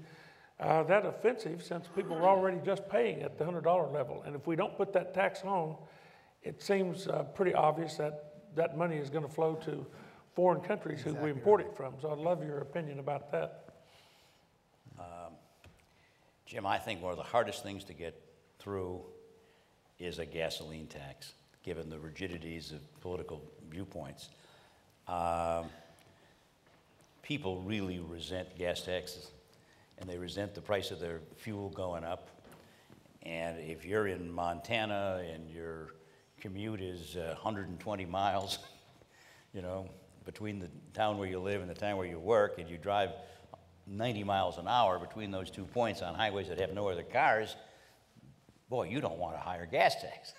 that offensive since people are already just paying at the $100 level. And if we don't put that tax on, it seems pretty obvious that that money is going to flow to foreign countries who we import it from. So I'd love your opinion about that. Jim, I think one of the hardest things to get through is a gasoline tax, given the rigidities of political viewpoints. People really resent gas taxes, and they resent the price of their fuel going up. And if you're in Montana and your commute is 120 miles, you know, between the town where you live and the town where you work, and you drive 90 miles an hour between those 2 points on highways that have no other cars, boy, you don't want a higher gas tax.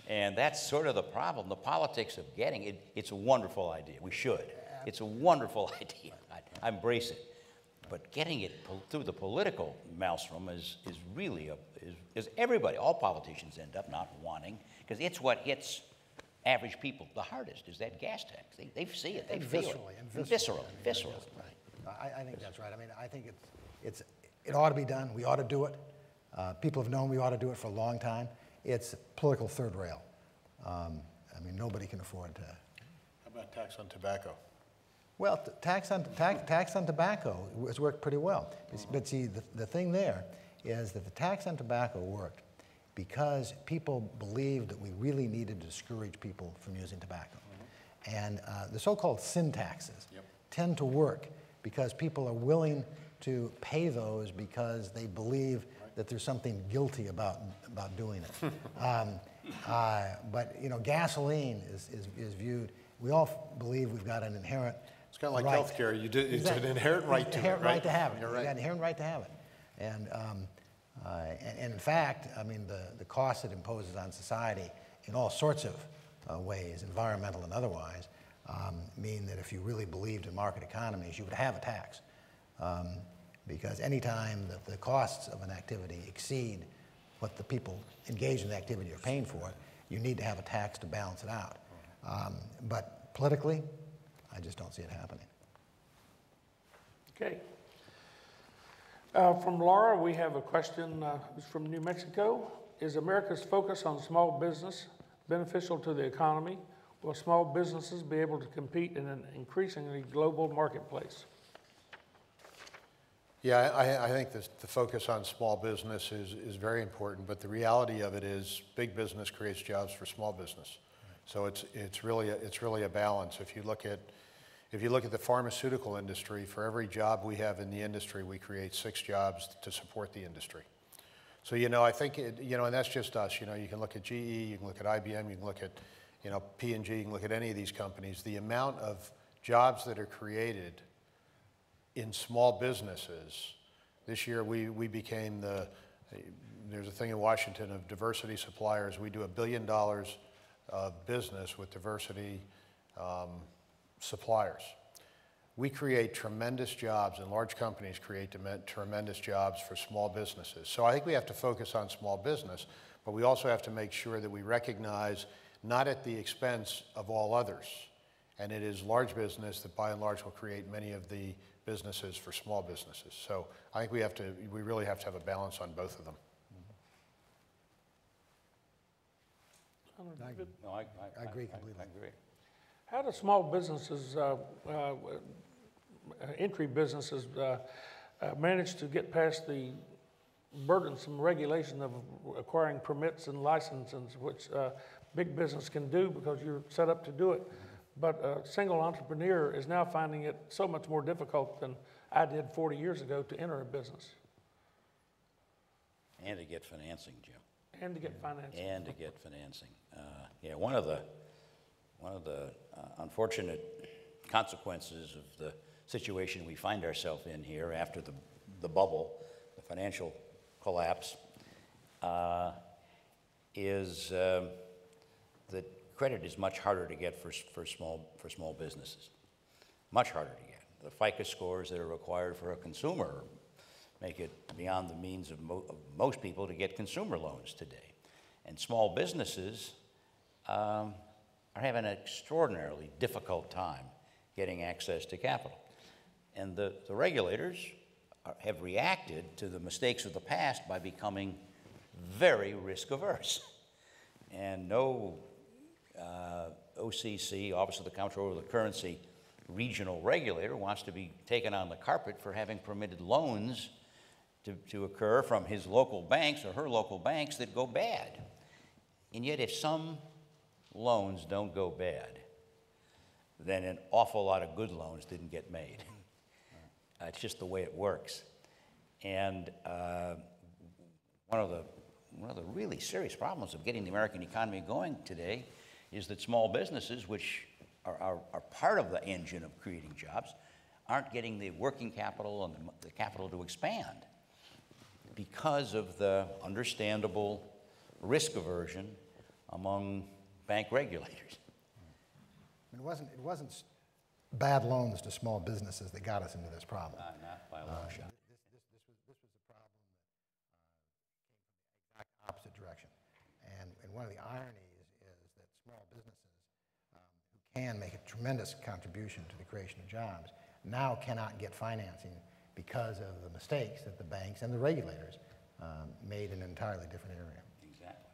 And that's sort of the problem, the politics of getting it. It's a wonderful idea. We should. It's a wonderful idea. I embrace it. But getting it through the political maelstrom is really is everybody, all politicians end up not wanting, because it's what hits average people the hardest, is that gas tax. They see it, they feel it. Viscerally. Right. I think that's right. I mean, I think it ought to be done. We ought to do it. People have known we ought to do it for a long time. It's political third rail. I mean, nobody can afford to. How about tax on tobacco? Well, tax on tobacco has worked pretty well. But see, the thing there is that the tax on tobacco worked because people believed that we really needed to discourage people from using tobacco. And the so-called sin taxes tend to work because people are willing to pay those because they believe that there's something guilty about doing it. But you know, gasoline is viewed. We all believe we've got an inherent. It's kind of like right. healthcare. It's an inherent right to it. Inherent right to have it. You're You've right. got an inherent right to have it. And in fact, I mean, the cost it imposes on society in all sorts of ways, environmental and otherwise, mean that if you really believed in market economies, you would have a tax. Because any time that the costs of an activity exceed what the people engaged in the activity are paying for it, you need to have a tax to balance it out. But politically, I just don't see it happening. Okay. From Laura, we have a question from New Mexico. Is America's focus on small business beneficial to the economy? Will small businesses be able to compete in an increasingly global marketplace? Yeah, I think the focus on small business is very important, but the reality of it is big business creates jobs for small business. So it's really a balance. If you look at the pharmaceutical industry, for every job we have in the industry, we create 6 jobs to support the industry. So, you know, I think, and that's just us. You know, you can look at GE, you can look at IBM, you can look at, you know, P&G, you can look at any of these companies. The amount of jobs that are created in small businesses, this year we became there's a thing in Washington of diversity suppliers. We do $1 billion of business with diversity suppliers. We create tremendous jobs, and large companies create tremendous jobs for small businesses. So I think we have to focus on small business, but we also have to make sure that we recognize not at the expense of all others. And it is large business that by and large will create many of the businesses for small businesses. So I think we really have to have a balance on both of them. No, I agree completely. I agree. How do small businesses, entry businesses, manage to get past the burdensome regulation of acquiring permits and licenses, which big business can do because you're set up to do it? But a single entrepreneur is now finding it so much more difficult than I did 40 years ago to enter a business. And to get financing, Jim. And to get financing. And to get financing. Yeah, one of the unfortunate consequences of the situation we find ourselves in here after the bubble, the financial collapse, is that credit is much harder to get for small businesses. Much harder to get. The FICO scores that are required for a consumer make it beyond the means of most people to get consumer loans today. And small businesses are having an extraordinarily difficult time getting access to capital. And the regulators have reacted to the mistakes of the past by becoming very risk averse. And no OCC, Office of the Comptroller of the Currency, regional regulator wants to be taken on the carpet for having permitted loans to occur from his local banks or her local banks that go bad. And yet if some loans don't go bad, then an awful lot of good loans didn't get made. It's just the way it works. And one of the really serious problems of getting the American economy going today is that small businesses, which are part of the engine of creating jobs, aren't getting the working capital and the capital to expand because of the understandable risk aversion among bank regulators. It wasn't bad loans to small businesses that got us into this problem. Not by a long shot. This was a problem that came from the exact opposite direction. And one of the ironies is that small businesses who can make a tremendous contribution to the creation of jobs now cannot get financing because of the mistakes that the banks and the regulators made in an entirely different area. Exactly.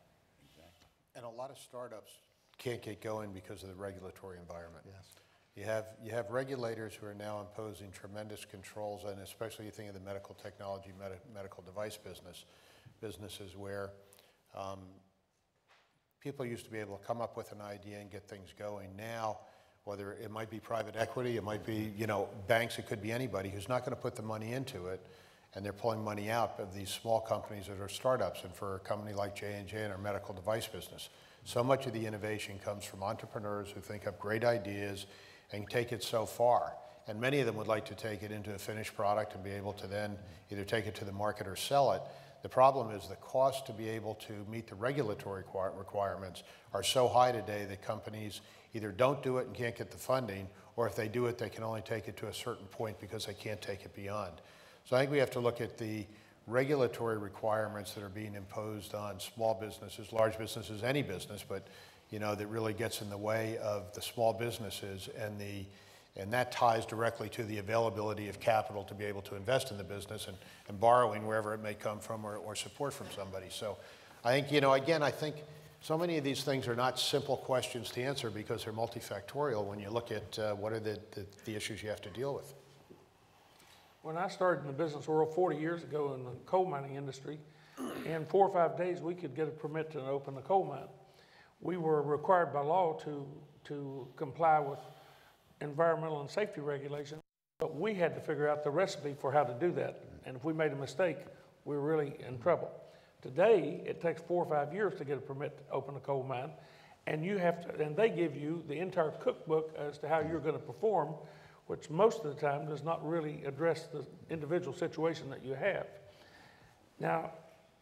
And a lot of startups can't get going because of the regulatory environment. Yes. You have regulators who are now imposing tremendous controls, and especially you think of the medical technology, medical device businesses where people used to be able to come up with an idea and get things going. Now, whether it might be private equity, it might be, banks, it could be anybody who's not going to put the money into it, and they're pulling money out of these small companies that are startups. And for a company like J&J in our medical device business, so much of the innovation comes from entrepreneurs who think up great ideas and take it so far. And many of them would like to take it into a finished product and be able to then either take it to the market or sell it. The problem is the cost to be able to meet the regulatory requirements are so high today that companies either don't do it and can't get the funding, or if they do it, they can only take it to a certain point because they can't take it beyond. So I think we have to look at the regulatory requirements that are being imposed on small businesses, large businesses, any business, but that really gets in the way of the small businesses, and that ties directly to the availability of capital to be able to invest in the business and borrowing wherever it may come from or support from somebody. So I think, again, I think so many of these things are not simple questions to answer because they're multifactorial when you look at what are the issues you have to deal with. When I started in the business world 40 years ago in the coal mining industry, in 4 or 5 days we could get a permit to open a coal mine. We were required by law to comply with environmental and safety regulations, but we had to figure out the recipe for how to do that. And if we made a mistake, we were really in trouble. Today, it takes 4 or 5 years to get a permit to open a coal mine, and they give you the entire cookbook as to how you're going to perform, which most of the time does not really address the individual situation that you have. Now,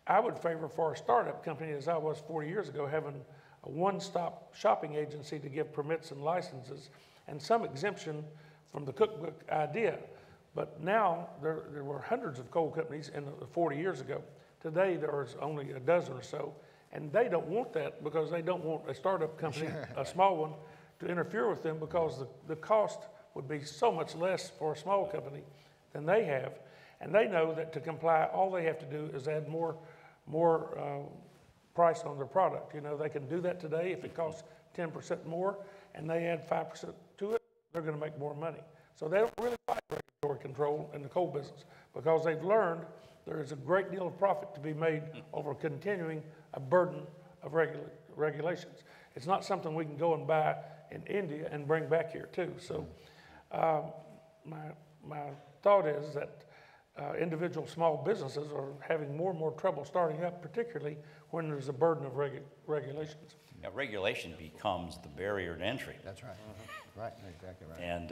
I would favor for a startup company, as I was 40 years ago, having a one-stop shopping agency to give permits and licenses and some exemption from the cookbook idea. But now there were hundreds of coal companies 40 years ago. Today there's only a dozen or so, and they don't want that because they don't want a startup company, a small one, to interfere with them because the cost would be so much less for a small company than they have. And they know that to comply, all they have to do is add more price on their product. They can do that today if it costs 10% more and they add 5% to it, they're going to make more money. So they don't really like regulatory control in the coal business because they've learned there is a great deal of profit to be made over continuing a burden of regulations. It's not something we can go and buy in India and bring back here too. So my thought is that individual small businesses are having more and more trouble starting up, particularly when there's a burden of regulations. Now, regulation becomes the barrier to entry. That's right. Right, exactly right. And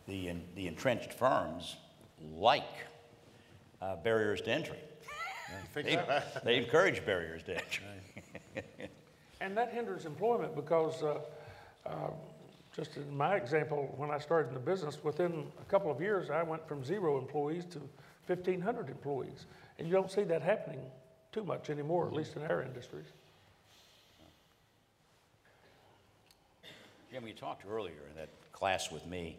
the entrenched firms like barriers to entry. They encourage barriers to entry. And that hinders employment because, just in my example, when I started in the business, within a couple of years, I went from 0 employees to 1,500 employees. And you don't see that happening too much anymore, at least in our industries. Jim, you talked earlier in that class with me.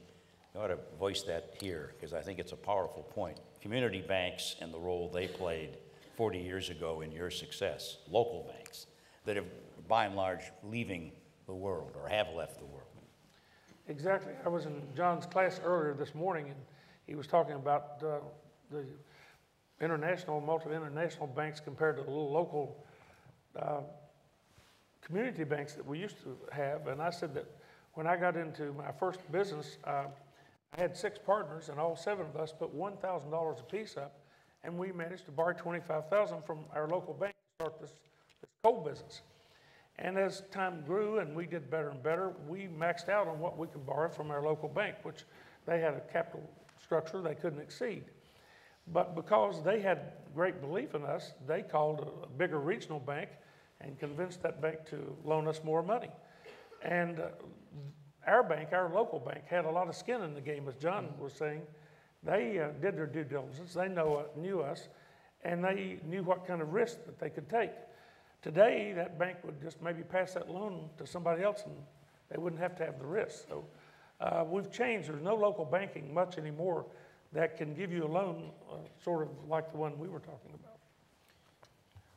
You ought to voice that here because I think it's a powerful point. Community banks and the role they played 40 years ago in your success. Local banks that have, by and large, leaving the world or have left the world. Exactly. I was in John's class earlier this morning, and he was talking about the international, multi-international banks compared to the little local community banks that we used to have. And I said that when I got into my first business, I had 6 partners, and all 7 of us put $1,000 apiece up, and we managed to borrow $25,000 from our local bank to start this coal business. And as time grew and we did better and better, we maxed out on what we could borrow from our local bank, which they had a capital structure they couldn't exceed. But because they had great belief in us, they called a bigger regional bank and convinced that bank to loan us more money. And our bank, our local bank, had a lot of skin in the game, as John was saying. They did their due diligence. They knew us, and they knew what kind of risk that they could take. Today, that bank would just maybe pass that loan to somebody else, and they wouldn't have to have the risk. So we've changed. There's no local banking much anymore that can give you a loan sort of like the one we were talking about.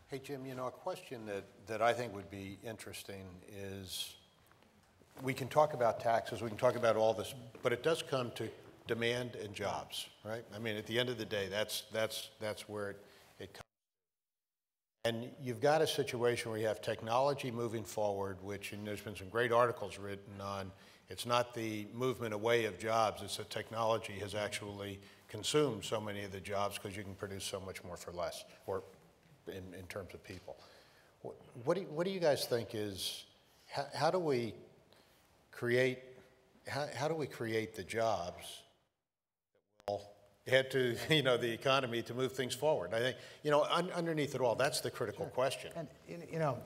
Hey, Jim, you know, a question that I think would be interesting is we can talk about taxes, we can talk about all this, but it does come to demand and jobs, right? I mean, at the end of the day, that's where it comes. And you've got a situation where you have technology moving forward, which, and there's been some great articles written on, it's not the movement away of jobs, it's that technology has actually consumed so many of the jobs because you can produce so much more for less, or in terms of people. What do you guys think is, how do we create the jobs that will add to, you know, the economy to move things forward? I think, you know, underneath it all, that's the critical question. And, you know,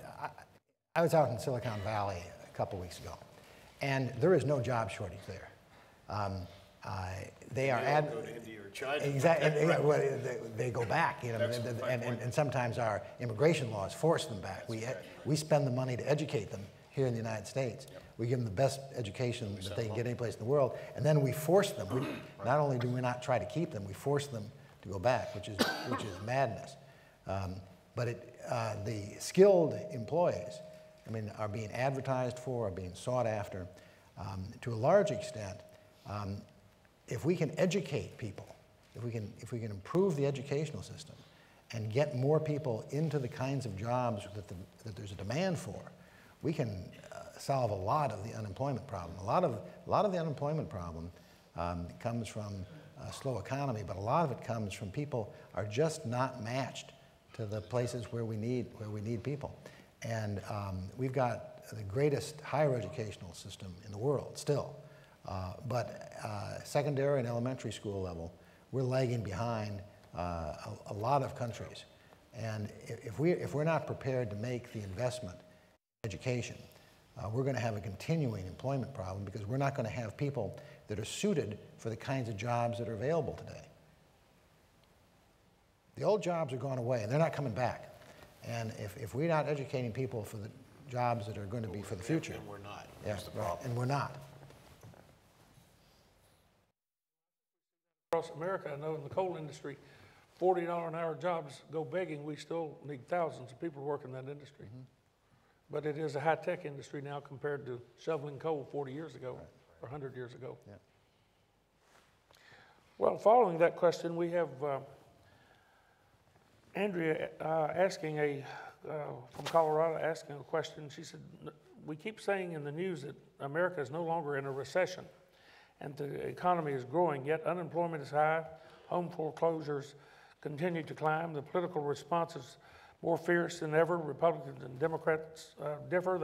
I was out in Silicon Valley a couple weeks ago, and there is no job shortage there. They are go to India or China. Exactly. Well, they go back, you know, and sometimes our immigration laws force them back. We spend the money to educate them here in the United States. Yep. We give them the best education that they can get any place in the world, and then we force them. Not only do we not try to keep them, we force them to go back, which is madness. But the skilled employees, I mean, are being advertised for, are being sought after. To a large extent, if we can educate people, if we can improve the educational system and get more people into the kinds of jobs that there's a demand for, we can solve a lot of the unemployment problem. A lot of the unemployment problem comes from a slow economy, but a lot of it comes from people are just not matched to the places where we need people. And we've got the greatest higher educational system in the world still. But secondary and elementary school level, we're lagging behind a lot of countries. And if we're not prepared to make the investment in education, we're going to have a continuing employment problem because we're not going to have people that are suited for the kinds of jobs that are available today. The old jobs are going away, and they're not coming back. And if we're not educating people for the jobs that are going to be for the future. And we're not. Yeah, That's the problem. And we're not. Across America, I know in the coal industry, $40 an hour jobs go begging. We still need thousands of people working in that industry. Mm-hmm. But it is a high-tech industry now compared to shoveling coal 40 years ago, or 100 years ago. Yeah. Well, following that question, we have Andrea from Colorado asking a question. She said, we keep saying in the news that America is no longer in a recession. and the economy is growing, yet unemployment is high, home foreclosures continue to climb, the political response is more fierce than ever. Republicans and Democrats differ.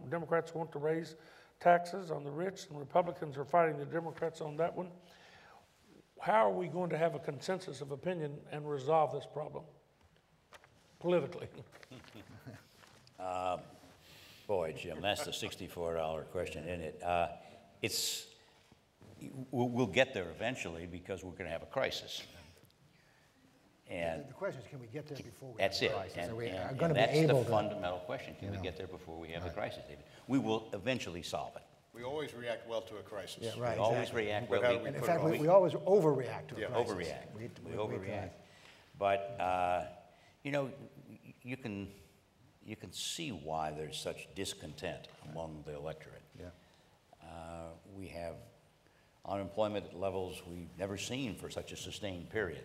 Democrats want to raise taxes on the rich, and Republicans are fighting the Democrats on that one. How are we going to have a consensus of opinion and resolve this problem politically? Boy, Jim, that's the $64 question, isn't it? We'll get there eventually because we're going to have a crisis. And the question is, can we get there before we that's have a it. crisis? And, Are we and, going to and be able that's the to, fundamental question. Can we get there before we have a crisis, David? We will eventually solve it. We always react well to a crisis. Yeah, right. We always exactly. react But well. how do And in put it fact, on? we always overreact to a Yeah, crisis. We overreact. But, you know, you can see why there's such discontent among the electorate. Yeah. We have unemployment levels we've never seen for such a sustained period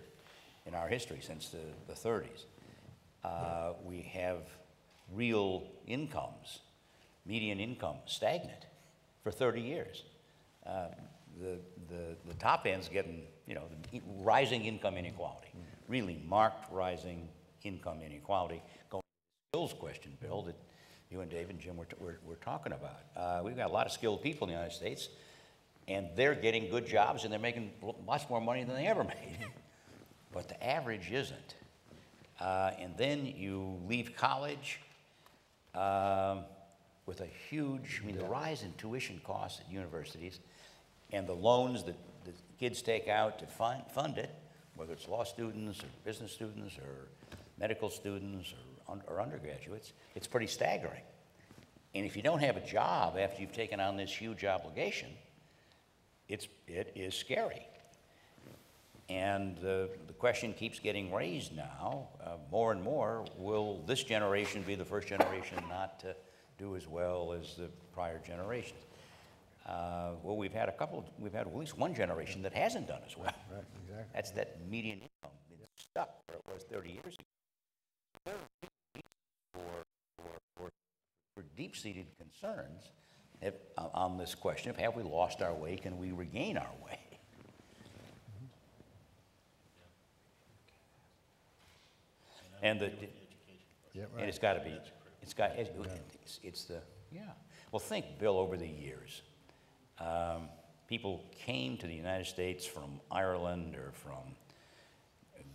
in our history since the 30s. We have real incomes, median income, stagnant for 30 years. The top end's getting, you know, rising income inequality, really marked rising income inequality. Going to the skills question, Bill, that you and David and Jim were talking about. We've got a lot of skilled people in the United States, and they're getting good jobs, and they're making much more money than they ever made. But the average isn't. And then you leave college with a huge, the rise in tuition costs at universities and the loans that the kids take out to fund it, whether it's law students or business students or medical students or undergraduates, it's pretty staggering. And if you don't have a job after you've taken on this huge obligation, it is scary. And the question keeps getting raised now, more and more, will this generation be the first generation not to do as well as the prior generations? Well, we've had at least one generation that hasn't done as well. Right, exactly. That's that median income. It's stuck where it was 30 years ago. For deep-seated concerns on this question of have we lost our way, can we regain our way? And and it's got to be, Well, think, Bill, over the years, people came to the United States from Ireland or from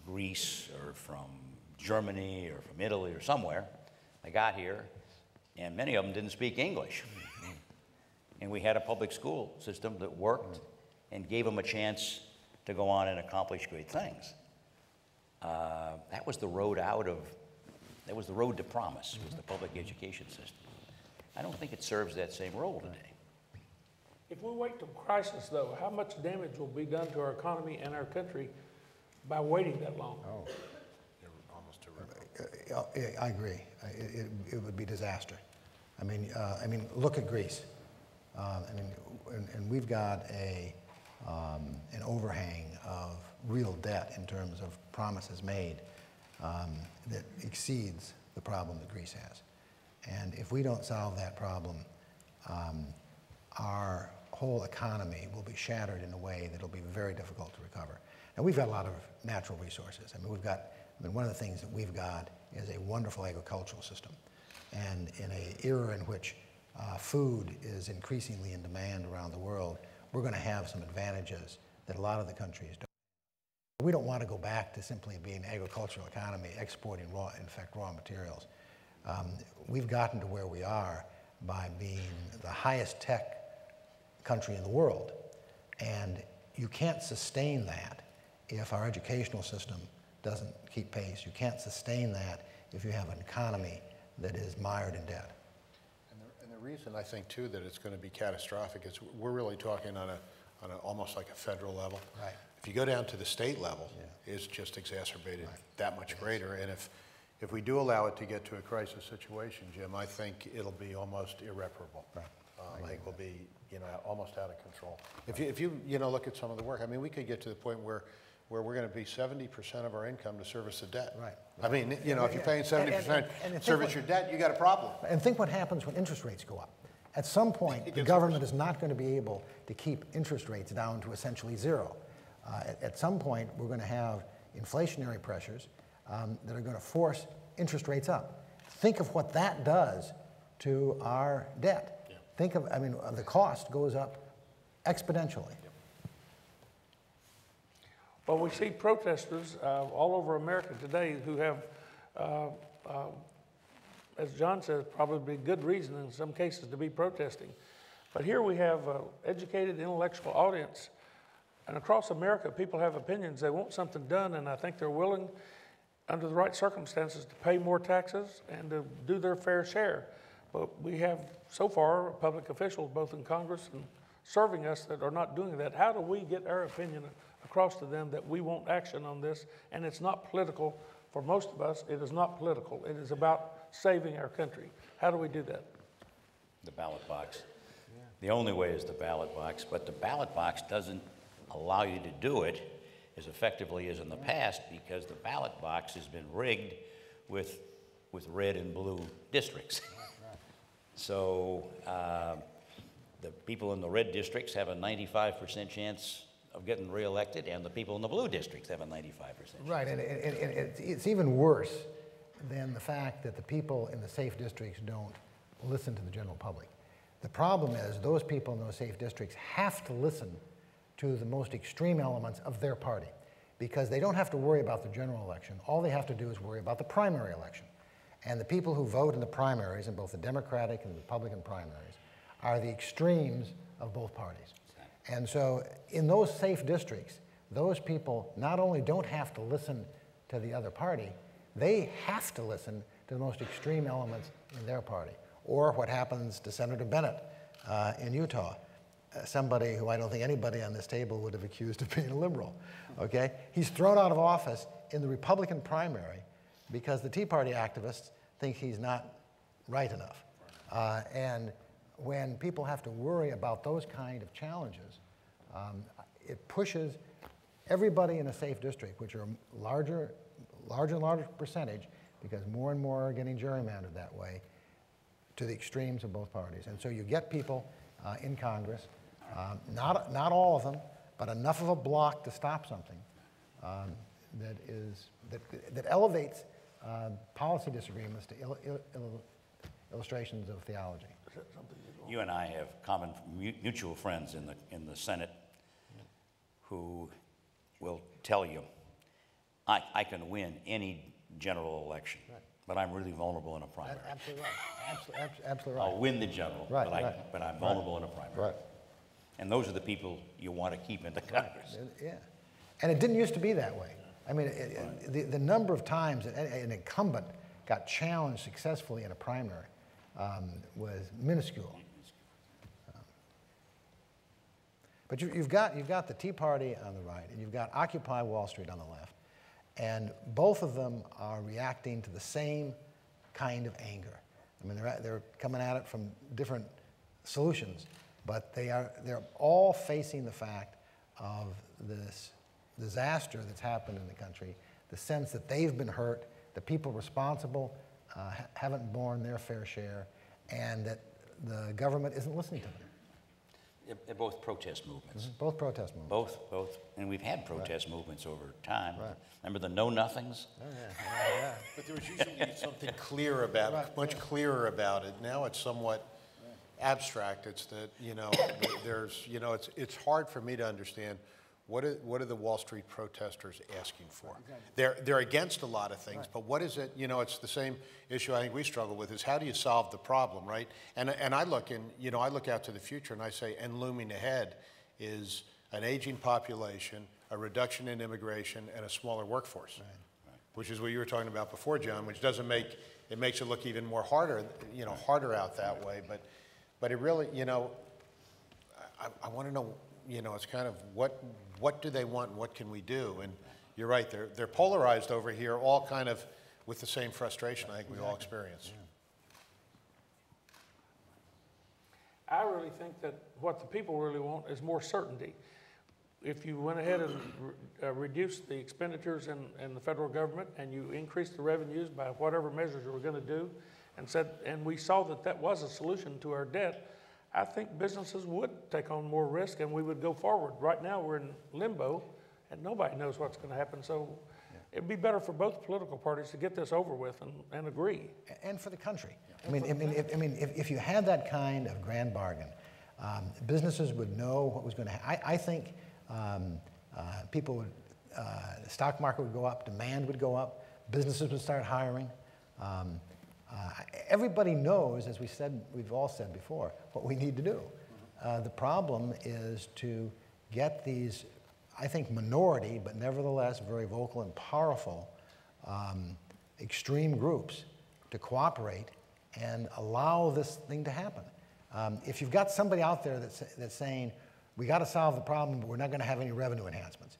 Greece or from Germany or from Italy or somewhere. They got here, and many of them didn't speak English. And we had a public school system that worked and gave them a chance to go on and accomplish great things. That was the road to promise, was the public education system. I don't think it serves that same role today. If we wait till crisis, though, how much damage will be done to our economy and our country by waiting that long? Oh, Almost irreparable. I agree. It would be disaster. I mean, look at Greece. And we've got an overhang of real debt in terms of promises made that exceeds the problem that Greece has. And if we don't solve that problem, our whole economy will be shattered in a way that will be very difficult to recover. And we've got a lot of natural resources. One of the things that we've got is a wonderful agricultural system. And in an era in which food is increasingly in demand around the world, we're going to have some advantages that a lot of the countries don't. We don't want to go back to simply being an agricultural economy, exporting raw materials. We've gotten to where we are by being the highest tech country in the world. And you can't sustain that if our educational system doesn't keep pace. You can't sustain that if you have an economy that is mired in debt. And the reason I think, too, that it's going to be catastrophic is we're really talking on almost like a federal level. Right. If you go down to the state level, it's just exacerbated that much greater. And if we do allow it to get to a crisis situation, Jim, I think it'll be almost irreparable. Right. I think we'll be, almost out of control. If you look at some of the work, we could get to the point where we're going to be 70% of our income to service the debt. Right. If you're paying 70% to service your debt, you got a problem. And think what happens when interest rates go up. At some point, the government is not going to be able to keep interest rates down to essentially zero. At some point, we're going to have inflationary pressures that are going to force interest rates up. Think of what that does to our debt. Yeah. Think of, I mean, the cost goes up exponentially. Yeah. Well, we see protesters all over America today who have, as John says, probably good reason in some cases to be protesting. But here we have an educated intellectual audience. And across America, people have opinions. They want something done, and I think they're willing, under the right circumstances, to pay more taxes and to do their fair share. But we have, so far, public officials, both in Congress and serving us, that are not doing that. How do we get our opinion across to them that we want action on this? And it's not political. For most of us, it is not political. It is about saving our country. How do we do that? The ballot box. Yeah. The only way is the ballot box, but the ballot box doesn't allow you to do it as effectively as in the past, because the ballot box has been rigged with red and blue districts. So the people in the red districts have a 95% chance of getting reelected, and the people in the blue districts have a 95% chance. Right, and it's even worse than the fact that the people in the safe districts don't listen to the general public. The problem is those people in those safe districts have to listen to the most extreme elements of their party, because they don't have to worry about the general election. All they have to do is worry about the primary election. And the people who vote in the primaries, in both the Democratic and the Republican primaries, are the extremes of both parties. And so in those safe districts, those people not only don't have to listen to the other party, they have to listen to the most extreme elements in their party. Or what happens to Senator Bennett in Utah. Somebody who I don't think anybody on this table would have accused of being a liberal, okay? He's thrown out of office in the Republican primary because the Tea Party activists think he's not right enough. And when people have to worry about those kind of challenges, it pushes everybody in a safe district, which are larger and larger percentage, because more and more are getting gerrymandered that way, to the extremes of both parties. And so you get people in Congress, not all of them, but enough of a block to stop something that elevates policy disagreements to illustrations of theology. You and I have common mutual friends in the Senate who will tell you, I can win any general election, right, but I'm really vulnerable in a primary. Absolutely right. Absolutely right. I'll win the general, right, but I'm vulnerable in a primary. Right. And those are the people you want to keep in the Congress. Yeah. And it didn't used to be that way. I mean, the number of times that an incumbent got challenged successfully in a primary was minuscule. But you've got the Tea Party on the right, and you've got Occupy Wall Street on the left, and both of them are reacting to the same kind of anger. I mean, they're coming at it from different solutions, but they're all facing the fact of this disaster that's happened in the country, the sense that they've been hurt, the people responsible haven't borne their fair share, and that the government isn't listening to them. They're both protest movements. Mm-hmm. Both protest movements. Both, and we've had protest movements over time. Right. Remember the know-nothings? Oh, yeah. But there was usually something clear about it, much clearer about it. Now it's somewhat abstract. It's that, it's hard for me to understand what are the Wall Street protesters asking for. They're against a lot of things, but what is it? It's the same issue I think we struggle with, is how do you solve the problem, right? And I look out to the future and I say, and looming ahead is an aging population, a reduction in immigration, and a smaller workforce, which is what you were talking about before, John, which makes it look even more harder out that way. But it really, I want to know, it's kind of what do they want and what can we do? And you're right, they're polarized over here, all kind of with the same frustration I think we all experience. Yeah. I really think that what the people really want is more certainty. If you went ahead and reduced the expenditures in the federal government and you increased the revenues by whatever measures you were going to do, and we saw that was a solution to our debt, I think businesses would take on more risk and we would go forward. Right now, we're in limbo and nobody knows what's going to happen. So it'd be better for both political parties to get this over with and agree. And for the country. If you had that kind of grand bargain, businesses would know what was going to happen. I think people would, the stock market would go up, demand would go up, businesses would start hiring. Everybody knows, as we've all said before, what we need to do. The problem is to get these, I think, minority, but nevertheless very vocal and powerful extreme groups to cooperate and allow this thing to happen. If you've got somebody out there that's saying, we got to solve the problem, but we're not going to have any revenue enhancements,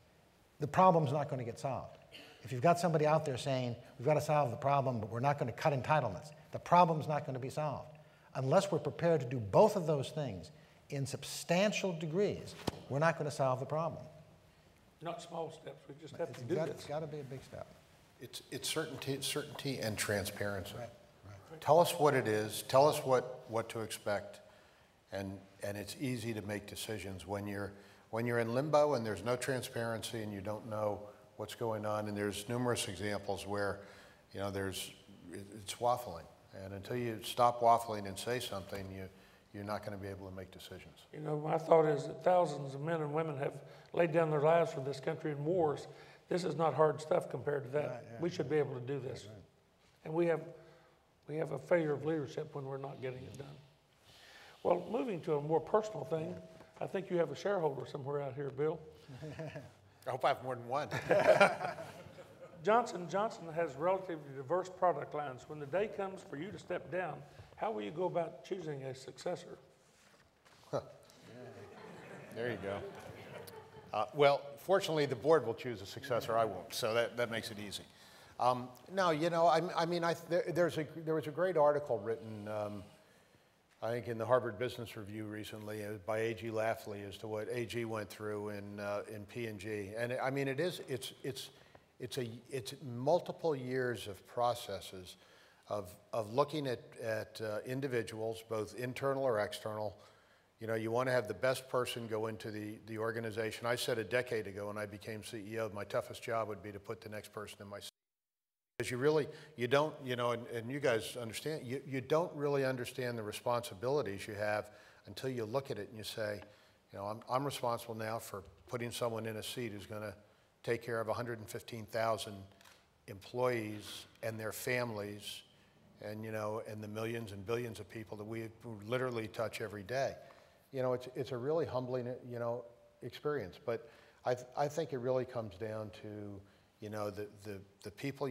the problem's not going to get solved. If you've got somebody out there saying, we've got to solve the problem, but we're not going to cut entitlements, the problem's not going to be solved. Unless we're prepared to do both of those things in substantial degrees, we're not going to solve the problem. Not small steps, we just have to do this. It's got to be a big step. It's certainty and transparency. Right. Tell us what it is, tell us what to expect, and it's easy to make decisions when you're in limbo and there's no transparency and you don't know what's going on, and there's numerous examples where, it's waffling, and until you stop waffling and say something, you're not going to be able to make decisions. My thought is that thousands of men and women have laid down their lives for this country in wars. This is not hard stuff compared to that. Right, yeah. We should be able to do this. Right. And we have a failure of leadership when we're not getting it done. Well, moving to a more personal thing, I think you have a shareholder somewhere out here, Bill. I hope I have more than one. Johnson & Johnson has relatively diverse product lines. When the day comes for you to step down, how will you go about choosing a successor? Huh. There you go. Well, fortunately, the board will choose a successor. I won't, so that makes it easy. No, there was a great article written, I think, in the Harvard Business Review recently by A.G. Lafley as to what A.G. went through in P&G, and it's multiple years of processes of looking at individuals, both internal or external. You want to have the best person go into the organization. I said a decade ago when I became CEO, my toughest job would be to put the next person in my seat. Because you don't, and you guys understand, you don't really understand the responsibilities you have until you look at it and you say, I'm responsible now for putting someone in a seat who's going to take care of 115,000 employees and their families, and the millions and billions of people that we literally touch every day. It's a really humbling, experience. But I think it really comes down to, the people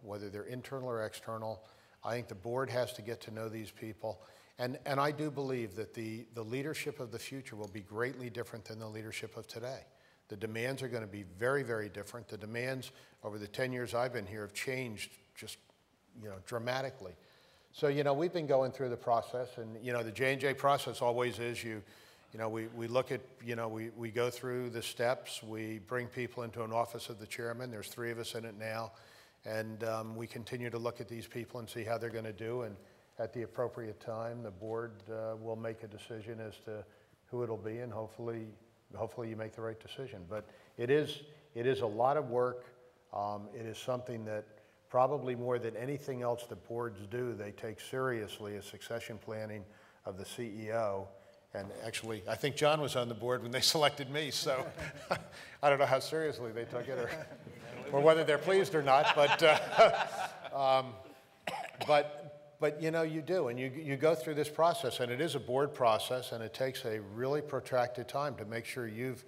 whether they're internal or external. I think the board has to get to know these people. And I do believe that the leadership of the future will be greatly different than the leadership of today. The demands are going to be very, very different. The demands over the 10 years I've been here have changed just, dramatically. So, we've been going through the process, and, the J&J process always is we look at, we go through the steps, we bring people into an office of the chairman. There's 3 of us in it now, and we continue to look at these people and see how they're going to do, and at the appropriate time, the board will make a decision as to who it'll be, and hopefully you make the right decision. But it is a lot of work. It is something that probably more than anything else that boards do, they take seriously as succession planning of the CEO. And actually, I think John was on the board when they selected me, so I don't know how seriously they took it or whether they're pleased or not, but you do, and you go through this process, and it is a board process, and it takes a really protracted time to make sure you've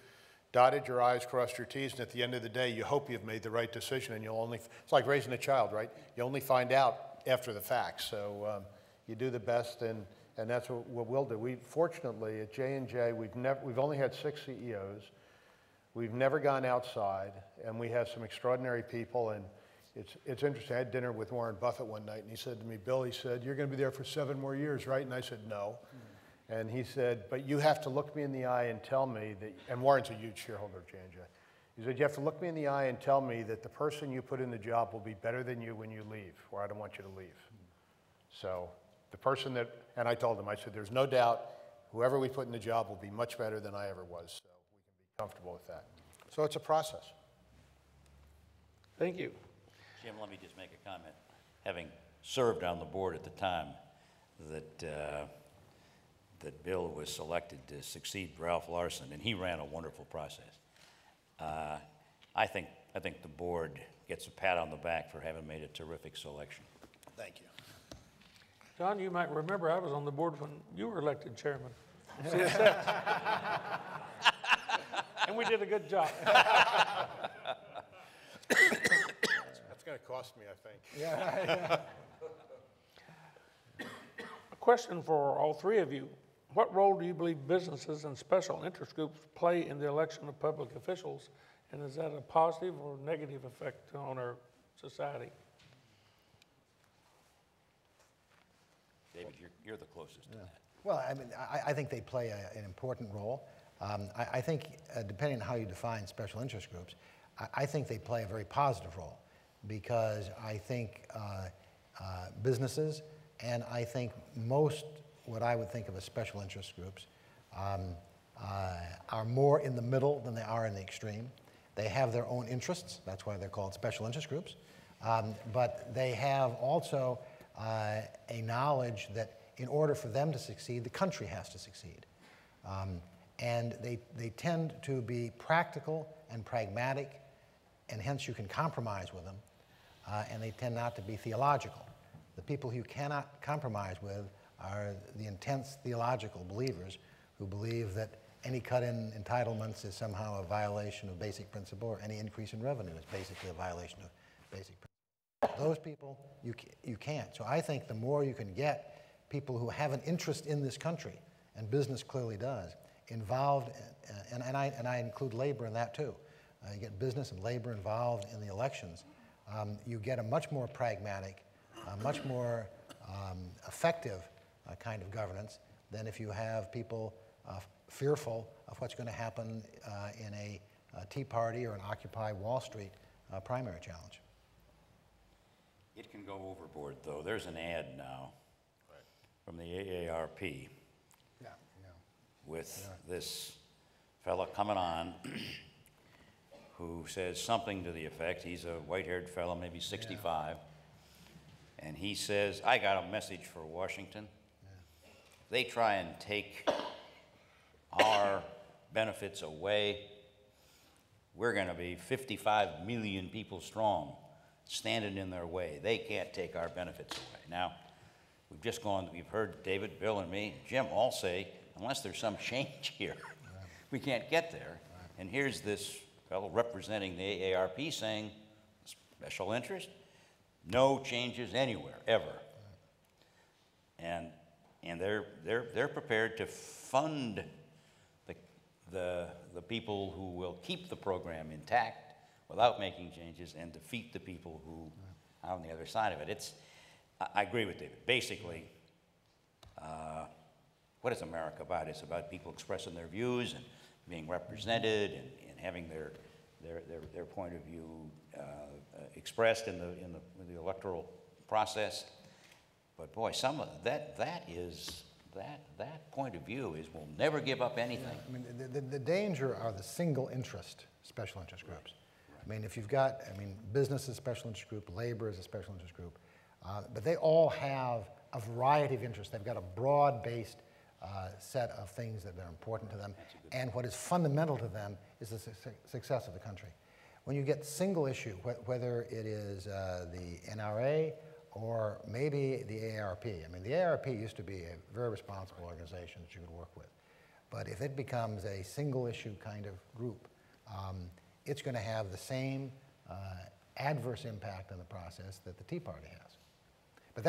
dotted your I's, crossed your T's, and at the end of the day, you hope you've made the right decision, and it's like raising a child, right? You only find out after the fact, so you do the best, and that's what we'll do. Fortunately, at J&J, we've only had 6 CEOs. We've never gone outside, and we have some extraordinary people, and it's interesting. I had dinner with Warren Buffett one night, and he said to me, Bill, you're going to be there for 7 more years, right? And I said, no. And he said, but you have to look me in the eye and tell me that, and Warren's a huge shareholder of J&J. He said, you have to look me in the eye and tell me that the person you put in the job will be better than you when you leave, or I don't want you to leave. So the person and I told him, I said, there's no doubt whoever we put in the job will be much better than I ever was, so we can be comfortable with that. So it's a process. Thank you. Jim, let me just make a comment. Having served on the board at the time that that Bill was selected to succeed Ralph Larson, and he ran a wonderful process. I think the board gets a pat on the back for having made a terrific selection. Thank you. John, you might remember I was on the board when you were elected chairman. CSX. And we did a good job. That's going to cost me, I think. Yeah. A question for all three of you. What role do you believe businesses and special interest groups play in the election of public officials? And is that a positive or negative effect on our society? David, you're the closest to that. Well, I mean, I think they play an important role. I think, depending on how you define special interest groups, I think they play a very positive role, because I think businesses and I think most what I would think of as special interest groups are more in the middle than they are in the extreme. They have their own interests. That's why they're called special interest groups. But they have also a knowledge that in order for them to succeed, the country has to succeed. And they tend to be practical and pragmatic, and hence you can compromise with them, and they tend not to be theological. The people who you cannot compromise with are the intense theological believers who believe that any cut in entitlements is somehow a violation of basic principle, or any increase in revenue is basically a violation of basic principle. Those people, you can't. So I think the more you can get people who have an interest in this country, and business clearly does, involved, and I include labor in that too. You get business and labor involved in the elections. You get a much more pragmatic, much more effective kind of governance than if you have people fearful of what's going to happen in a Tea Party or an Occupy Wall Street primary challenge. It can go overboard, though. There's an ad now from the AARP with this fella coming on who says something to the effect, he's a white-haired fellow, maybe 65, and he says, I got a message for Washington. They try and take our benefits away, we're going to be 55 million people strong standing in their way. They can't take our benefits away. Now, we've heard David, Bill, and me, Jim all say, unless there's some change here, we can't get there. And here's this fellow representing the AARP saying, special interest, no changes anywhere, ever. And they're prepared to fund the people who will keep the program intact without making changes and defeat the people who are on the other side of it. I agree with David. Basically, what is America about? It's about people expressing their views and being represented and having their point of view expressed in the electoral process. But boy, some of that point of view is we'll never give up anything. I mean, the danger are the single interest special interest groups. I mean, if you've got, business is a special interest group, labor is a special interest group, but they all have a variety of interests. They've got a broad-based set of things that are important to them, and what is fundamental to them is the success of the country. When you get single issue, whether it is the NRA or maybe the AARP. I mean, the AARP used to be a very responsible organization that you could work with. But if it becomes a single issue kind of group, it's going to have the same adverse impact on the process that the Tea Party has. But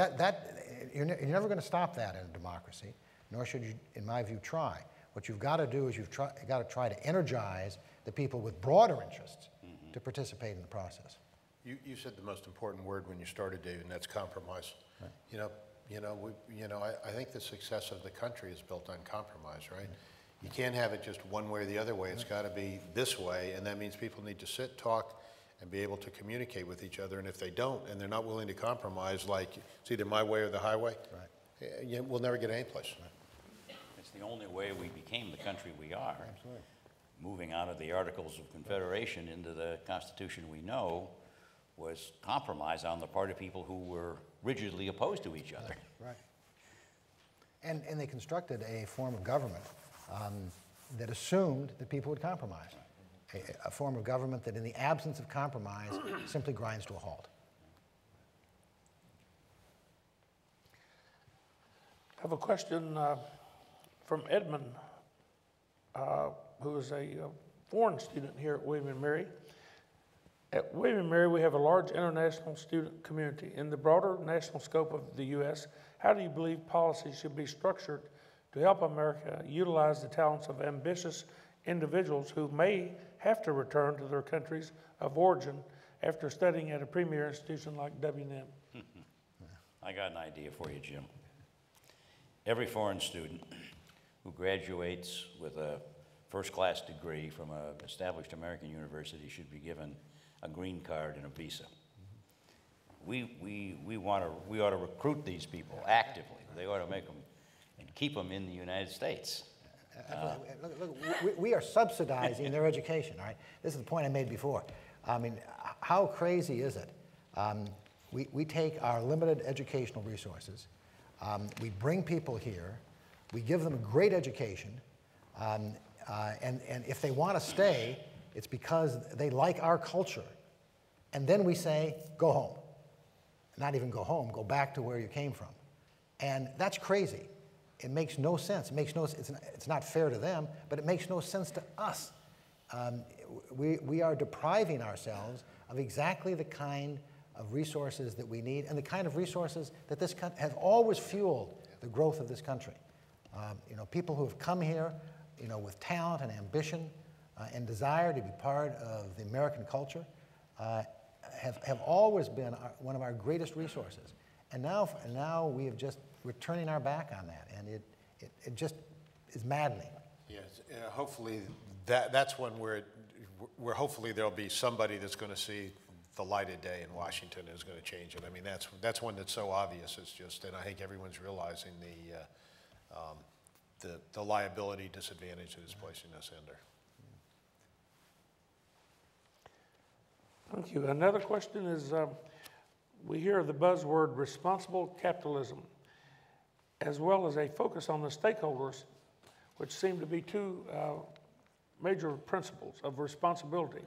you're never going to stop that in a democracy, nor should you, in my view, try. What you've got to do is you've got to try to energize the people with broader interests to participate in the process. You said the most important word when you started, David, and that's compromise. Right. I think the success of the country is built on compromise, right? You can't have it just one way or the other way. It's got to be this way, and that means people need to sit, talk, and be able to communicate with each other. And if they don't, and they're not willing to compromise, like it's either my way or the highway, right, we'll never get any place. It's the only way we became the country we are. Absolutely. Moving out of the Articles of Confederation into the Constitution we know was compromise on the part of people who were rigidly opposed to each other. Right. And they constructed a form of government that assumed that people would compromise. A form of government that in the absence of compromise simply grinds to a halt. I have a question from Edmund, who is a foreign student here at William & Mary. At William & Mary, we have a large international student community. In the broader national scope of the U.S., how do you believe policies should be structured to help America utilize the talents of ambitious individuals who may have to return to their countries of origin after studying at a premier institution like W&M? I got an idea for you, Jim. Every foreign student who graduates with a first-class degree from an established American university should be given a green card and a visa. We ought to recruit these people actively. They ought to make them and keep them in the United States. Look, we are subsidizing their education, all right? This is the point I made before. I mean, how crazy is it? We take our limited educational resources, we bring people here, we give them a great education, and if they want to stay, it's because they like our culture. And then we say, go home. Not even go home, go back to where you came from. And that's crazy. It makes no sense. It's not fair to them, but it makes no sense to us. We are depriving ourselves of exactly the kind of resources that we need and the kind of resources that this country have always fueled the growth of this country. People who have come here, with talent and ambition and desire to be part of the American culture have always been one of our greatest resources. And now we're turning our back on that, and it just is maddening. Yes, hopefully that's when where hopefully there'll be somebody that's going to see the light of day in Washington is going to change it. I mean, that's one that's so obvious. It's just, and I think everyone's realizing the liability disadvantage that it's placing us under. Thank you. Another question is, we hear the buzzword responsible capitalism, as well as a focus on the stakeholders, which seem to be two major principles of responsibility,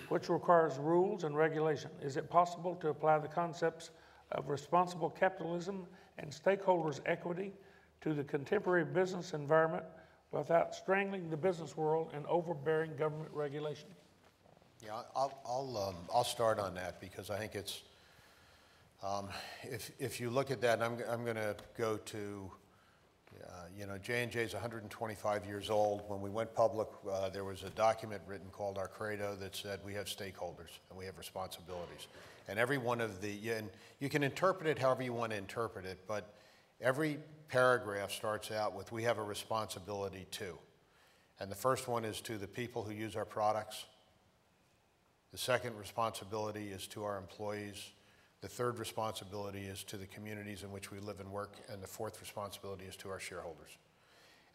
which requires rules and regulation. Is it possible to apply the concepts of responsible capitalism and stakeholders' equity to the contemporary business environment without strangling the business world and overbearing government regulation? Yeah, I'll start on that because I think it's, if you look at that, and I'm going to go to, J&J is 125 years old. When we went public, there was a document written called our credo that said we have stakeholders and we have responsibilities. And every one of and you can interpret it however you want to interpret it, but every paragraph starts out with we have a responsibility to. And the first one is to the people who use our products. The second responsibility is to our employees. The third responsibility is to the communities in which we live and work. And the fourth responsibility is to our shareholders.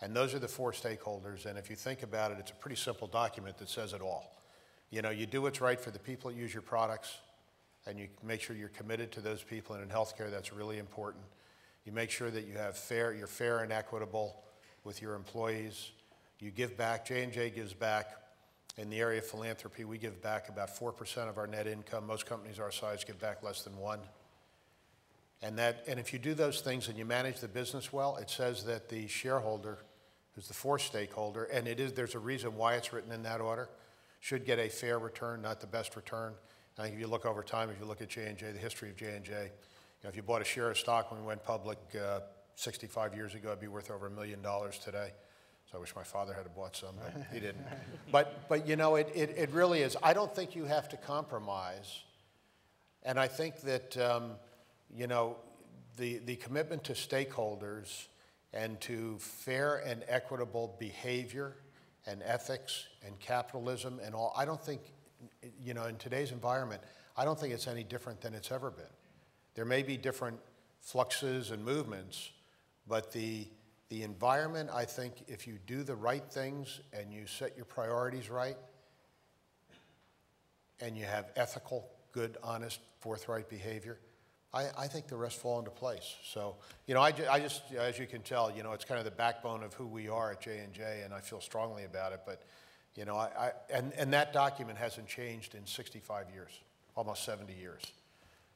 And those are the four stakeholders. And if you think about it, it's a pretty simple document that says it all. You do what's right for the people that use your products, and you make sure you're committed to those people. And in healthcare, that's really important. You make sure that you're fair and equitable with your employees. You give back. J&J gives back. In the area of philanthropy, we give back about 4% of our net income. Most companies our size give back less than 1%. And if you do those things and you manage the business well, it says that the shareholder, who's the fourth stakeholder, and there's a reason why it's written in that order, should get a fair return, not the best return. I think if you look over time, if you look at J&J, the history of J&J, if you bought a share of stock when we went public 65 years ago, it'd be worth over $1 million today. So I wish my father had bought some, but he didn't. But it really is. I don't think you have to compromise. And I think that, the commitment to stakeholders and to fair and equitable behavior and ethics and capitalism and all, I don't think, in today's environment, I don't think it's any different than it's ever been. There may be different fluxes and movements, but the The environment, I think, if you do the right things and you set your priorities right, and you have ethical, good, honest, forthright behavior, I think the rest fall into place. So, you know, I just, as you can tell, you know, it's kind of the backbone of who we are at J&J, and I feel strongly about it. But, you know, and that document hasn't changed in 65 years, almost 70 years.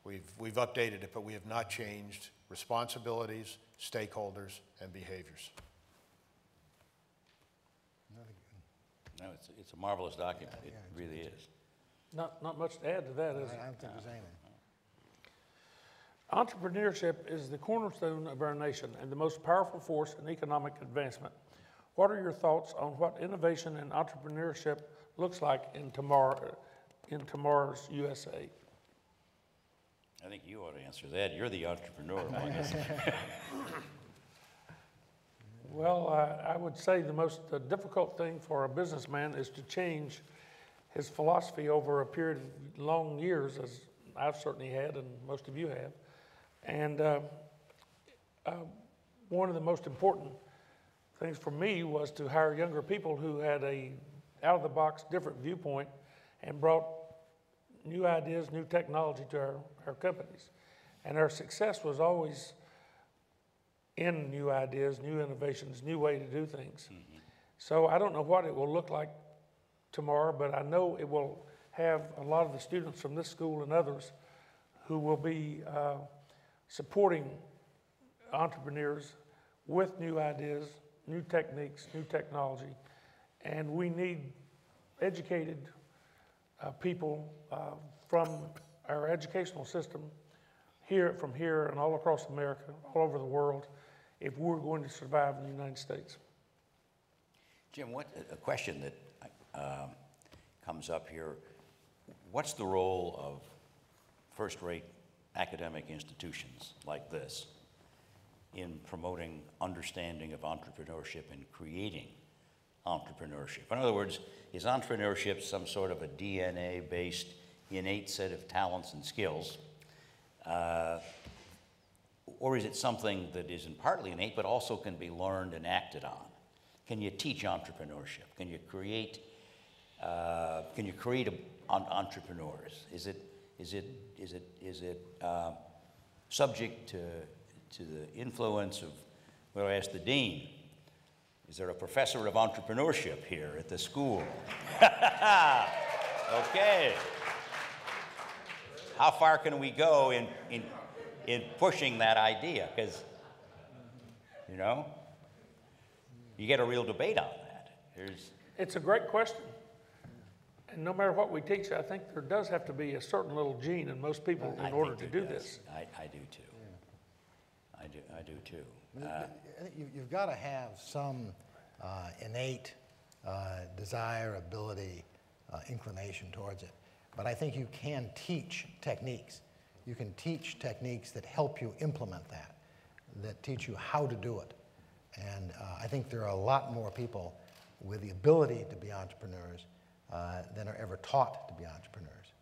We've updated it, but we have not changed responsibilities, stakeholders, and behaviors. No, it's a marvelous document. It really is. Not much to add to that, is it? I don't think there's anything. Entrepreneurship is the cornerstone of our nation and the most powerful force in economic advancement. What are your thoughts on what innovation and entrepreneurship looks like in tomorrow's USA? I think you ought to answer that. You're the entrepreneur. Well, I would say the most difficult thing for a businessman is to change his philosophy over a period of long years, as I've certainly had and most of you have. And one of the most important things for me was to hire younger people who had a out-of-the-box different viewpoint and brought new ideas, new technology to our companies. And our success was always in new ideas, new innovations, new way to do things. Mm-hmm. So I don't know what it will look like tomorrow, but I know it will have a lot of the students from this school and others who will be supporting entrepreneurs with new ideas, new techniques, new technology. And we need educated people from our educational system from here and all across America, all over the world, if we're going to survive in the United States. Jim, a question that comes up here, what's the role of first-rate academic institutions like this in promoting understanding of entrepreneurship and creating entrepreneurship? In other words, is entrepreneurship some sort of a DNA-based innate set of talents and skills, or is it something that isn't partly innate but also can be learned and acted on? Can you teach entrepreneurship? Can you create entrepreneurs? Is it subject to the influence of? Well, I asked the dean. Is there a professor of entrepreneurship here at the school? Okay. How far can we go in pushing that idea? Because, you know, you get a real debate on that. It's a great question. And no matter what we teach, I think there does have to be a certain little gene in most people in order to do this. I do too. Yeah. I do too. I think you've got to have some innate desire, ability, inclination towards it. But I think you can teach techniques. You can teach techniques that help you implement that teach you how to do it. And I think there are a lot more people with the ability to be entrepreneurs than are ever taught to be entrepreneurs.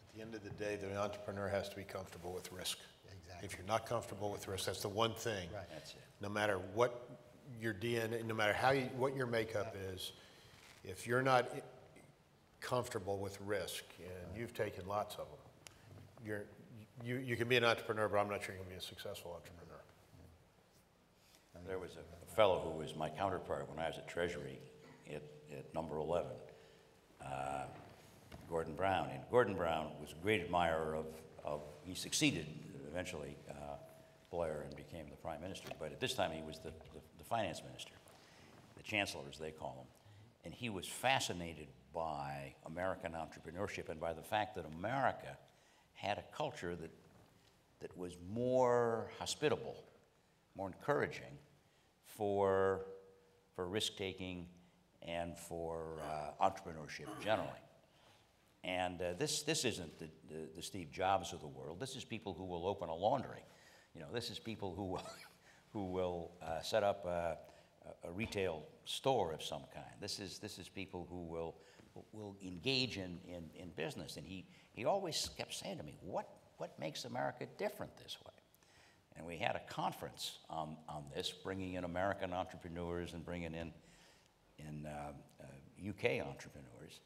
At the end of the day, the entrepreneur has to be comfortable with risk. Exactly. If you're not comfortable with risk, that's the one thing. Right. That's it. No matter what your DNA, no matter what your makeup is, if you're not comfortable with risk, and you've taken lots of them, you can be an entrepreneur, but I'm not sure you can be a successful entrepreneur. There was a fellow who was my counterpart when I was at Treasury at number 11, Gordon Brown. And Gordon Brown was a great admirer of he succeeded eventually Blair and became the prime minister. But at this time he was the finance minister, the chancellor as they call him. And he was fascinated by American entrepreneurship and by the fact that America had a culture that was more hospitable, more encouraging for risk-taking and for entrepreneurship generally. And this isn't the Steve Jobs of the world. This is people who will open a laundry. You know, this is people who will set up a retail store of some kind. This is people who will engage in business. And he always kept saying to me, what makes America different this way? And we had a conference on this, bringing in American entrepreneurs and bringing in UK entrepreneurs.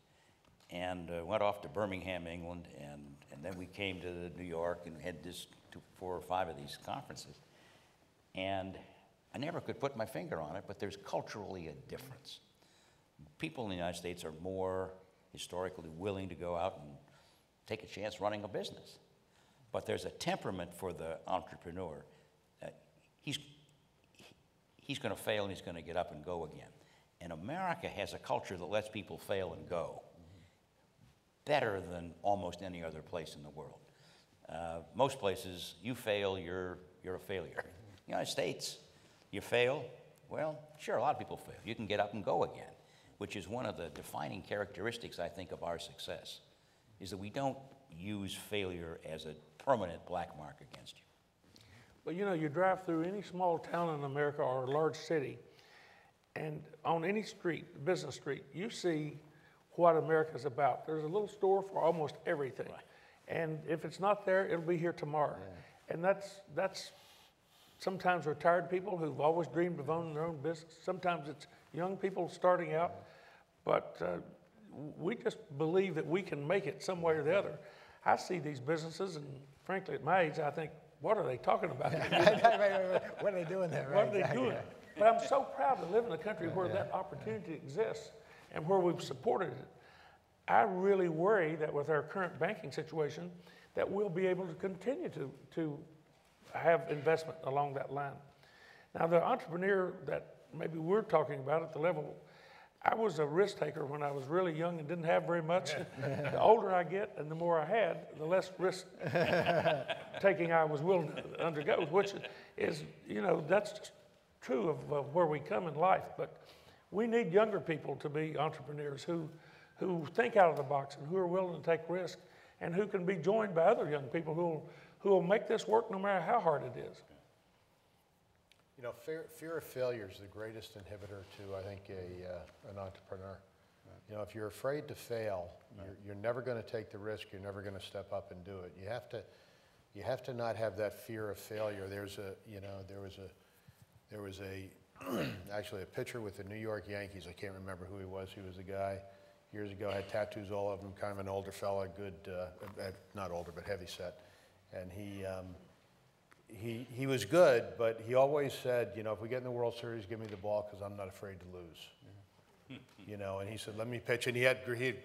And went off to Birmingham, England, and then we came to New York and had this 4 or 5 of these conferences. And I never could put my finger on it, but there's culturally a difference. People in the United States are more historically willing to go out and take a chance running a business. But there's a temperament for the entrepreneur. He's going to fail and he's going to get up and go again. And America has a culture that lets people fail and go better than almost any other place in the world. Most places, you fail, you're a failure. The United States, you fail, well, sure, a lot of people fail. You can get up and go again, which is one of the defining characteristics, I think, of our success, is that we don't use failure as a permanent black mark against you. But you know, you drive through any small town in America or a large city, and on any street, business street, you see what America's about. There's a little store for almost everything. Right. And if it's not there, it'll be here tomorrow. Yeah. And that's sometimes retired people who've always dreamed of owning their own business. Sometimes it's young people starting out. But we just believe that we can make it some way or the other. I see these businesses, and frankly, at my age, I think, what are they talking about? What are they doing there? What are they doing? But I'm so proud to live in a country where that opportunity exists and where we've supported it. I really worry that with our current banking situation, that we'll be able to continue to have investment along that line. Now, the entrepreneur that maybe we're talking about at the level, I was a risk taker when I was really young and didn't have very much. The older I get and the more I had, the less risk taking I was willing to undergo, which is, you know, that's just true of where we come in life. But we need younger people to be entrepreneurs who think out of the box and who are willing to take risks and who can be joined by other young people who will make this work no matter how hard it is. You know, fear of failure is the greatest inhibitor to, I think, an entrepreneur. You know, if you're afraid to fail, you're never going to take the risk. You're never going to step up and do it. You have to not have that fear of failure. There was actually a pitcher with the New York Yankees. I can't remember who he was. He was a guy years ago, had tattoos all over him, kind of an older fella, good, not older, but heavy set. And he was good, but he always said, you know, if we get in the World Series, give me the ball because I'm not afraid to lose. You know, and he said, let me pitch. And he had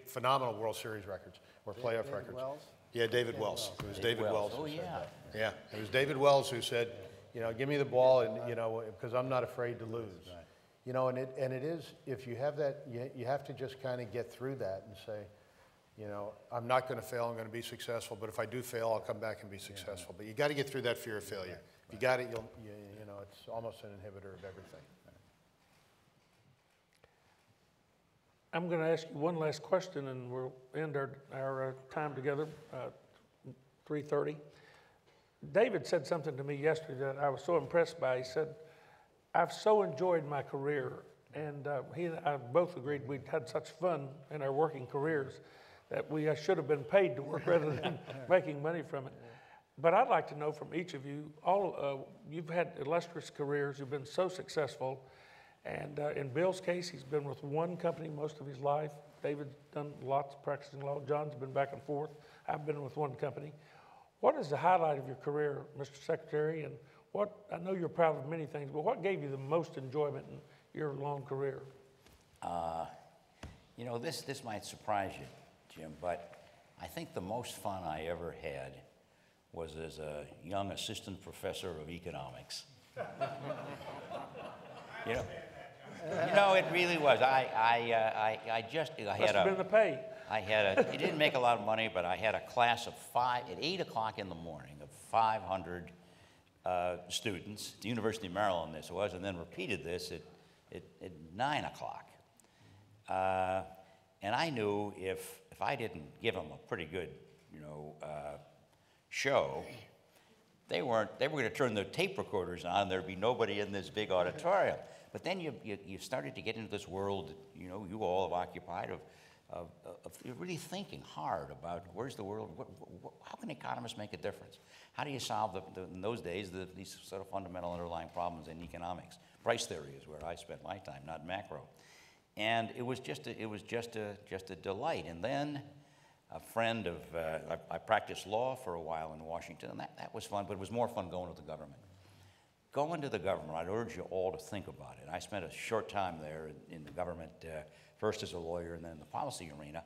phenomenal World Series records or playoff David records. Wells? Yeah, David Wells. It was David Wells. Oh, yeah. Yeah, it was David Wells who said, you know, give me the ball, and, you know, because I'm not afraid to lose. Right. You know, and it is, if you have that, you have to just kind of get through that and say, you know, I'm not going to fail, I'm going to be successful, but if I do fail, I'll come back and be successful. But you got to get through that fear of failure. If you got it, you know, it's almost an inhibitor of everything. I'm going to ask you one last question, and we'll end our time together, 3:30. David said something to me yesterday that I was so impressed by. He said, I've so enjoyed my career, and he and I both agreed we'd had such fun in our working careers that we should have been paid to work rather than making money from it. But I'd like to know from each of you, you've had illustrious careers, you've been so successful, and in Bill's case, he's been with one company most of his life. David's done lots practicing law. John's been back and forth. I've been with one company. What is the highlight of your career, Mr. Secretary? And I know you're proud of many things, but what gave you the most enjoyment in your long career? You know, this might surprise you, Jim, but I think the most fun I ever had was as a young assistant professor of economics. You know, it really was. I Must have been the pay. It didn't make a lot of money, but I had a class of at 8 o'clock in the morning of 500 students. The University of Maryland this was, and then repeated this at 9 o'clock. And I knew if I didn't give them a pretty good, you know, show, they were going to turn their tape recorders on. There'd be nobody in this big auditorium. But then you started to get into this world, you know, you all have occupied, of of really thinking hard about where's the world, how can economists make a difference? How do you solve, in those days, these sort of fundamental underlying problems in economics? Price theory is where I spent my time, not macro. And it was just a delight. And then a friend of, I practiced law for a while in Washington, and that was fun, but it was more fun going to the government. Going to the government, I'd urge you all to think about it. I spent a short time there in the government, first as a lawyer and then in the policy arena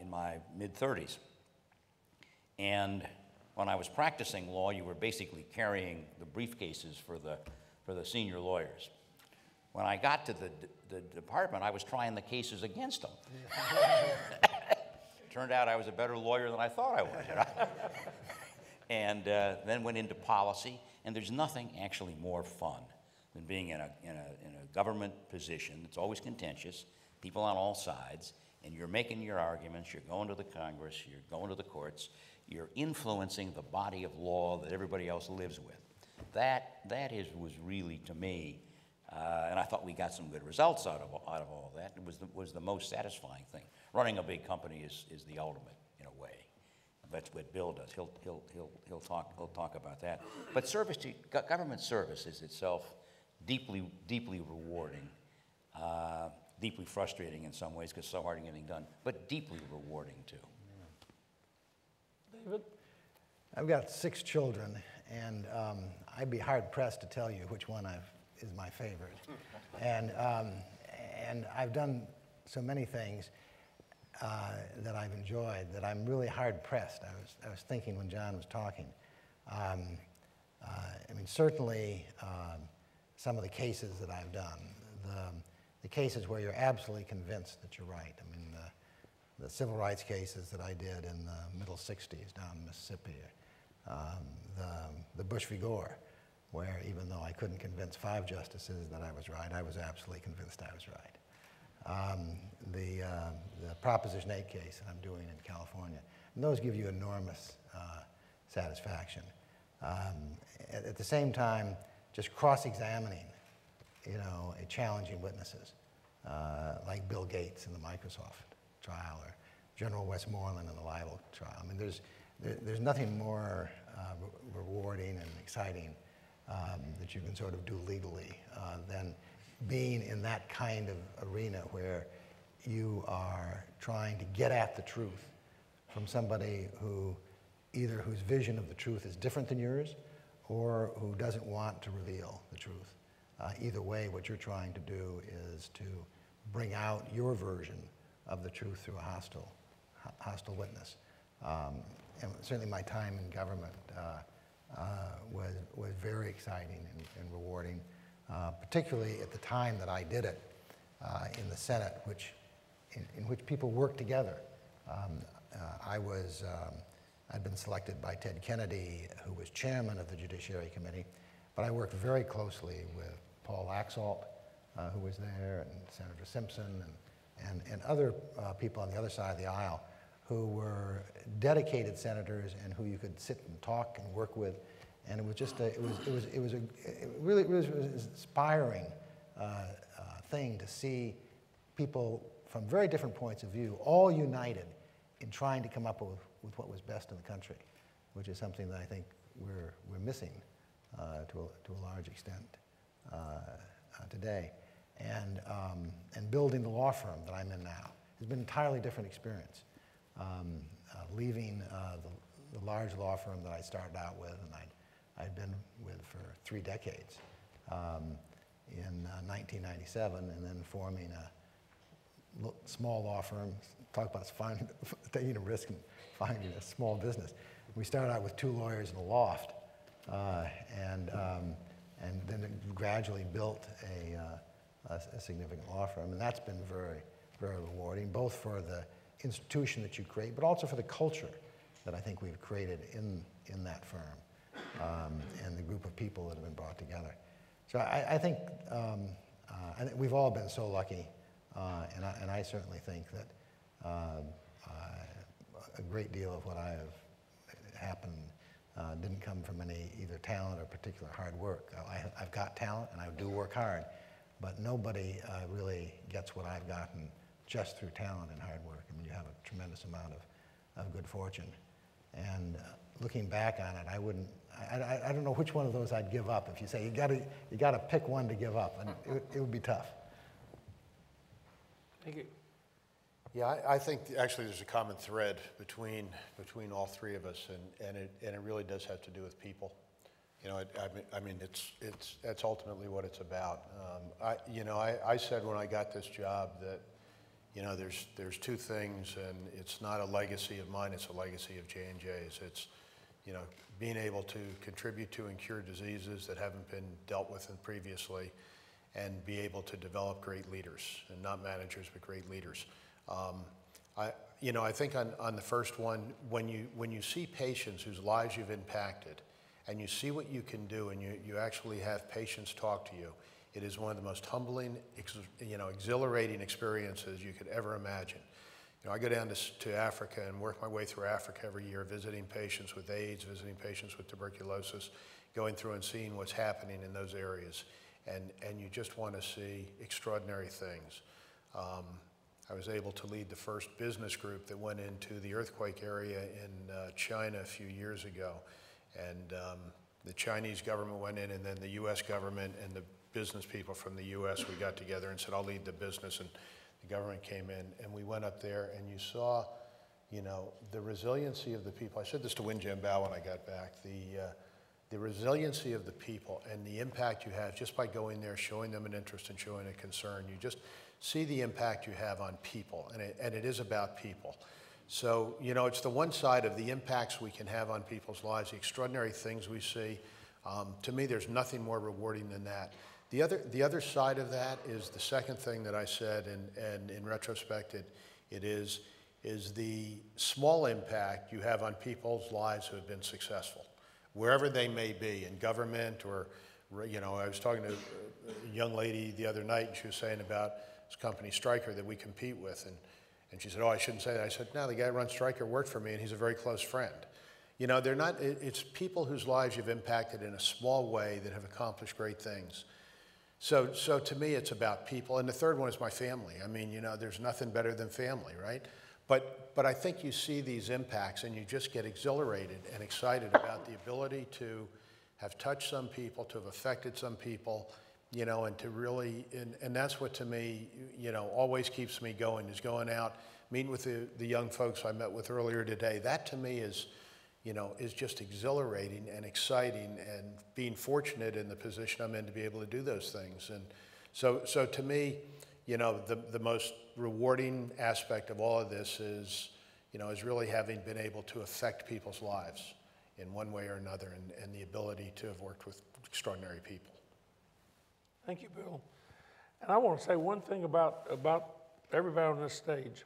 in my mid-30s. And when I was practicing law, you were basically carrying the briefcases for the senior lawyers. When I got to the department, I was trying the cases against them. Turned out I was a better lawyer than I thought I was. You know? And then went into policy, and there's nothing actually more fun than being in a government position. It's always contentious, people on all sides, and you're making your arguments, you're going to the Congress, you're going to the courts, you're influencing the body of law that everybody else lives with. Was really, to me, and I thought we got some good results out of all that. It was the most satisfying thing. Running a big company is the ultimate in a way. That's what Bill does. He'll talk about that. But government service is itself deeply rewarding, deeply frustrating in some ways because it's so hard to get anything done, but deeply rewarding too. David? I've got 6 children, and I'd be hard-pressed to tell you which one is my favorite. And I've done so many things that I've enjoyed that I'm really hard-pressed. I was thinking when John was talking. I mean, certainly some of the cases that I've done, the cases where you're absolutely convinced that you're right. I mean, the civil rights cases that I did in the middle 60s down in Mississippi, the Bush v. Gore, where even though I couldn't convince 5 justices that I was right, I was absolutely convinced I was right. The Proposition 8 case that I'm doing in California, and those give you enormous satisfaction. At the same time, just cross-examining, challenging witnesses, like Bill Gates in the Microsoft trial, or General Westmoreland in the libel trial. I mean, there's nothing more rewarding and exciting that you can sort of do legally than being in that kind of arena where you are trying to get at the truth from somebody whose vision of the truth is different than yours, or who doesn't want to reveal the truth. Either way, what you're trying to do is to bring out your version of the truth through a hostile witness. And certainly my time in government was very exciting and rewarding, particularly at the time that I did it in the Senate, in which people worked together. I'd been selected by Ted Kennedy, who was chairman of the Judiciary Committee, but I worked very closely with Paul Laxalt, who was there, and Senator Simpson, and other people on the other side of the aisle who were dedicated senators and who you could sit and talk and work with. And it was just it was an inspiring thing to see people from very different points of view, all united in trying to come up with what was best in the country, which is something that I think we're missing to a large extent today. And building the law firm that I'm in now has been an entirely different experience. Leaving the large law firm that I started out with, and I'd been with for 3 decades, in 1997, and then forming a small law firm. Talk about taking a risk and finding a small business. We started out with 2 lawyers in a loft, and then it gradually built a significant law firm, and that's been very, very rewarding, both for the institution that you create, but also for the culture that I think we've created in that firm, and the group of people that have been brought together. So I think we've all been so lucky, and I certainly think that a great deal of what happened didn't come from any either talent or particular hard work. I've got talent and I do work hard, but nobody really gets what I've gotten just through talent and hard work. I mean, you have a tremendous amount of good fortune. And looking back on it, I don't know which one of those I'd give up. If you say you gotta pick one to give up, and it would be tough. Thank you. Yeah, I think actually there's a common thread between all three of us, and it really does have to do with people. You know, I mean, that's ultimately what it's about. I said when I got this job that, you know, there's two things, and it's not a legacy of mine, it's a legacy of J&J's. It's, you know, being able to contribute to and cure diseases that haven't been dealt with previously, and be able to develop great leaders, and not managers, but great leaders. I think on the first one, when you see patients whose lives you've impacted, and you see what you can do, and you actually have patients talk to you, it is one of the most humbling, exhilarating experiences you could ever imagine. You know, I go down to Africa and work my way through Africa every year, visiting patients with AIDS, visiting patients with tuberculosis, going through and seeing what's happening in those areas. And you just want to see extraordinary things. I was able to lead the first business group that went into the earthquake area in China a few years ago. And the Chinese government went in, and then the US government and the business people from the US, we got together and said, I'll lead the business, and the government came in, and we went up there, and you saw, you know, the resiliency of the people. I said this to Win Jianbao when I got back, the resiliency of the people and the impact you have just by going there, showing them an interest and showing a concern. You just see the impact you have on people, and it is about people. So, you know, it's the one side of the impacts we can have on people's lives, the extraordinary things we see. To me, there's nothing more rewarding than that. The other side of that is the second thing that I said, and in retrospect, it is the small impact you have on people's lives who have been successful, wherever they may be, in government or, you know, I was talking to a young lady the other night, and she was saying about this company, Stryker, that we compete with, and she said, oh, I shouldn't say that. I said, no, the guy who runs Stryker worked for me, and he's a very close friend. You know, they're not, it's people whose lives you've impacted in a small way that have accomplished great things. So to me, it's about people. And the third one is my family. I mean, you know, there's nothing better than family, right? But I think you see these impacts, and you just get exhilarated and excited about the ability to have touched some people, to have affected some people, you know, and to really, and that's what to me, you know, always keeps me going, is going out, meeting with the young folks I met with earlier today. That to me is, you know, is just exhilarating and exciting, and being fortunate in the position I'm in to be able to do those things. And so to me, you know, the most rewarding aspect of all of this is, you know, is really having been able to affect people's lives in one way or another, and the ability to have worked with extraordinary people. Thank you, Bill. And I want to say one thing about everybody on this stage.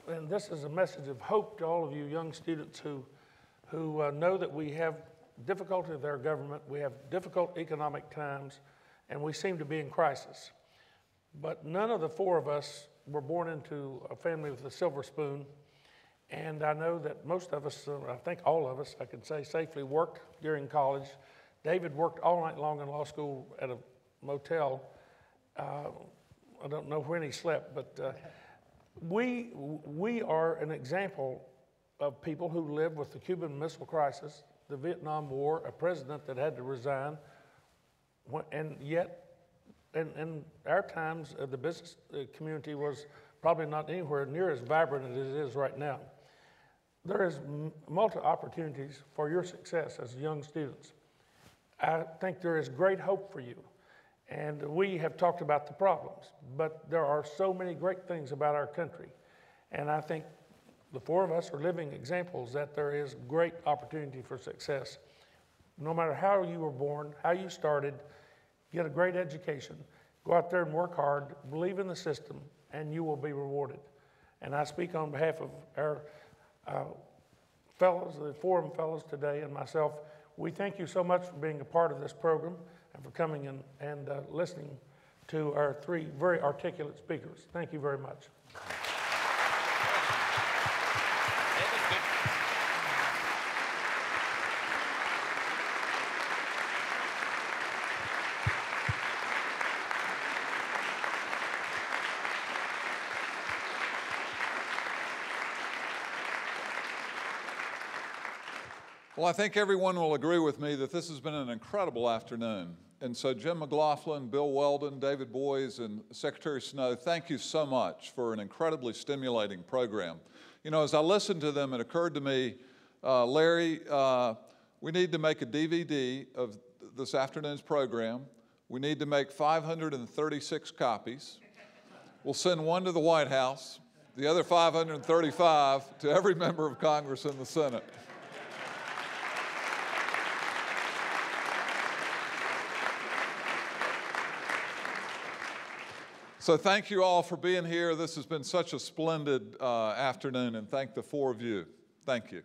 And this is a message of hope to all of you young students who know that we have difficulty with our government, we have difficult economic times, and we seem to be in crisis. But none of the four of us were born into a family with a silver spoon, and I know that most of us, I think all of us, I can say safely, worked during college. David worked all night long in law school at a motel. I don't know when he slept, but we are an example of people who lived with the Cuban Missile Crisis, the Vietnam War, a president that had to resign, and yet in our times, the business community was probably not anywhere near as vibrant as it is right now. There is multiple opportunities for your success as young students. I think there is great hope for you. And we have talked about the problems, but there are so many great things about our country. And I think the four of us are living examples that there is great opportunity for success. No matter how you were born, how you started, get a great education, go out there and work hard, believe in the system, and you will be rewarded. And I speak on behalf of our fellows, the forum fellows today, and myself. We thank you so much for being a part of this program and for coming in and listening to our three very articulate speakers. Thank you very much. Well, I think everyone will agree with me that this has been an incredible afternoon. And so Jim McGlothlin, Bill Weldon, David Boies, and Secretary Snow, thank you so much for an incredibly stimulating program. You know, as I listened to them, it occurred to me, Larry, we need to make a DVD of this afternoon's program. We need to make 536 copies. We'll send one to the White House, the other 535 to every member of Congress and the Senate. So thank you all for being here. This has been such a splendid afternoon, and thank the four of you. Thank you.